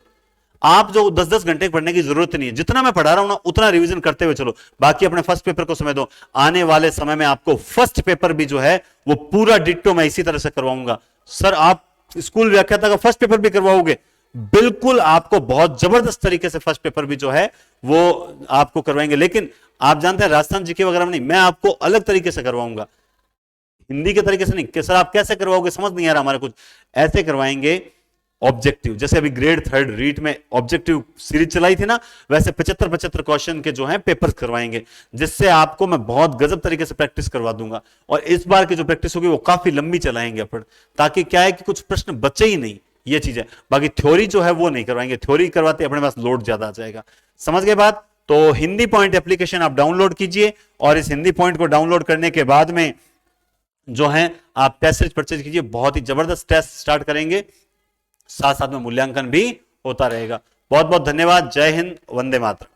आप जो 10-10 घंटे पढ़ने की जरूरत नहीं है, जितना मैं पढ़ा रहा हूं ना उतना रिवीजन करते हुए चलो। बाकी अपने फर्स्ट पेपर को समय दो, आने वाले समय में आपको फर्स्ट पेपर भी जो है वो पूरा डिट्टो मैं इसी तरह से करवाऊंगा। सर आप स्कूल व्याख्याता का फर्स्ट पेपर भी करवाओगे? बिल्कुल, आपको बहुत जबरदस्त तरीके से फर्स्ट पेपर भी जो है वो आपको करवाएंगे। लेकिन आप जानते हैं राजस्थान जीके वगैरह में नहीं, मैं आपको अलग तरीके से करवाऊंगा, हिंदी के तरीके से नहीं। कि सर आप कैसे करवाओगे, समझ नहीं आ रहा हमारे कुछ, ऐसे करवाएंगे ऑब्जेक्टिव। जैसे अभी ग्रेड 3 रीट में ऑब्जेक्टिव सीरीज चलाई थी ना, वैसे 75 क्वेश्चन के जो है पेपर्स करवाएंगे, जिससे आपको मैं बहुत गजब तरीके से प्रैक्टिस करवा दूंगा। और इस बार की जो प्रैक्टिस होगी वो काफी लंबी चलाएंगे अपन, ताकि क्या है कि कुछ प्रश्न बचे ही नहीं, ये चीज है। बाकी थ्योरी जो है वो नहीं करवाएंगे, थ्योरी करवाते अपने पास लोड ज्यादा आ जाएगा। समझ गए बात? तो हिंदी पॉइंट एप्लीकेशन आप डाउनलोड कीजिए, और इस हिंदी पॉइंट को डाउनलोड करने के बाद में जो है आप टेस्ट सीरीज परचेज कीजिए। बहुत ही जबरदस्त टेस्ट स्टार्ट करेंगे, साथ साथ में मूल्यांकन भी होता रहेगा। बहुत बहुत धन्यवाद। जय हिंद, वंदे मातरम।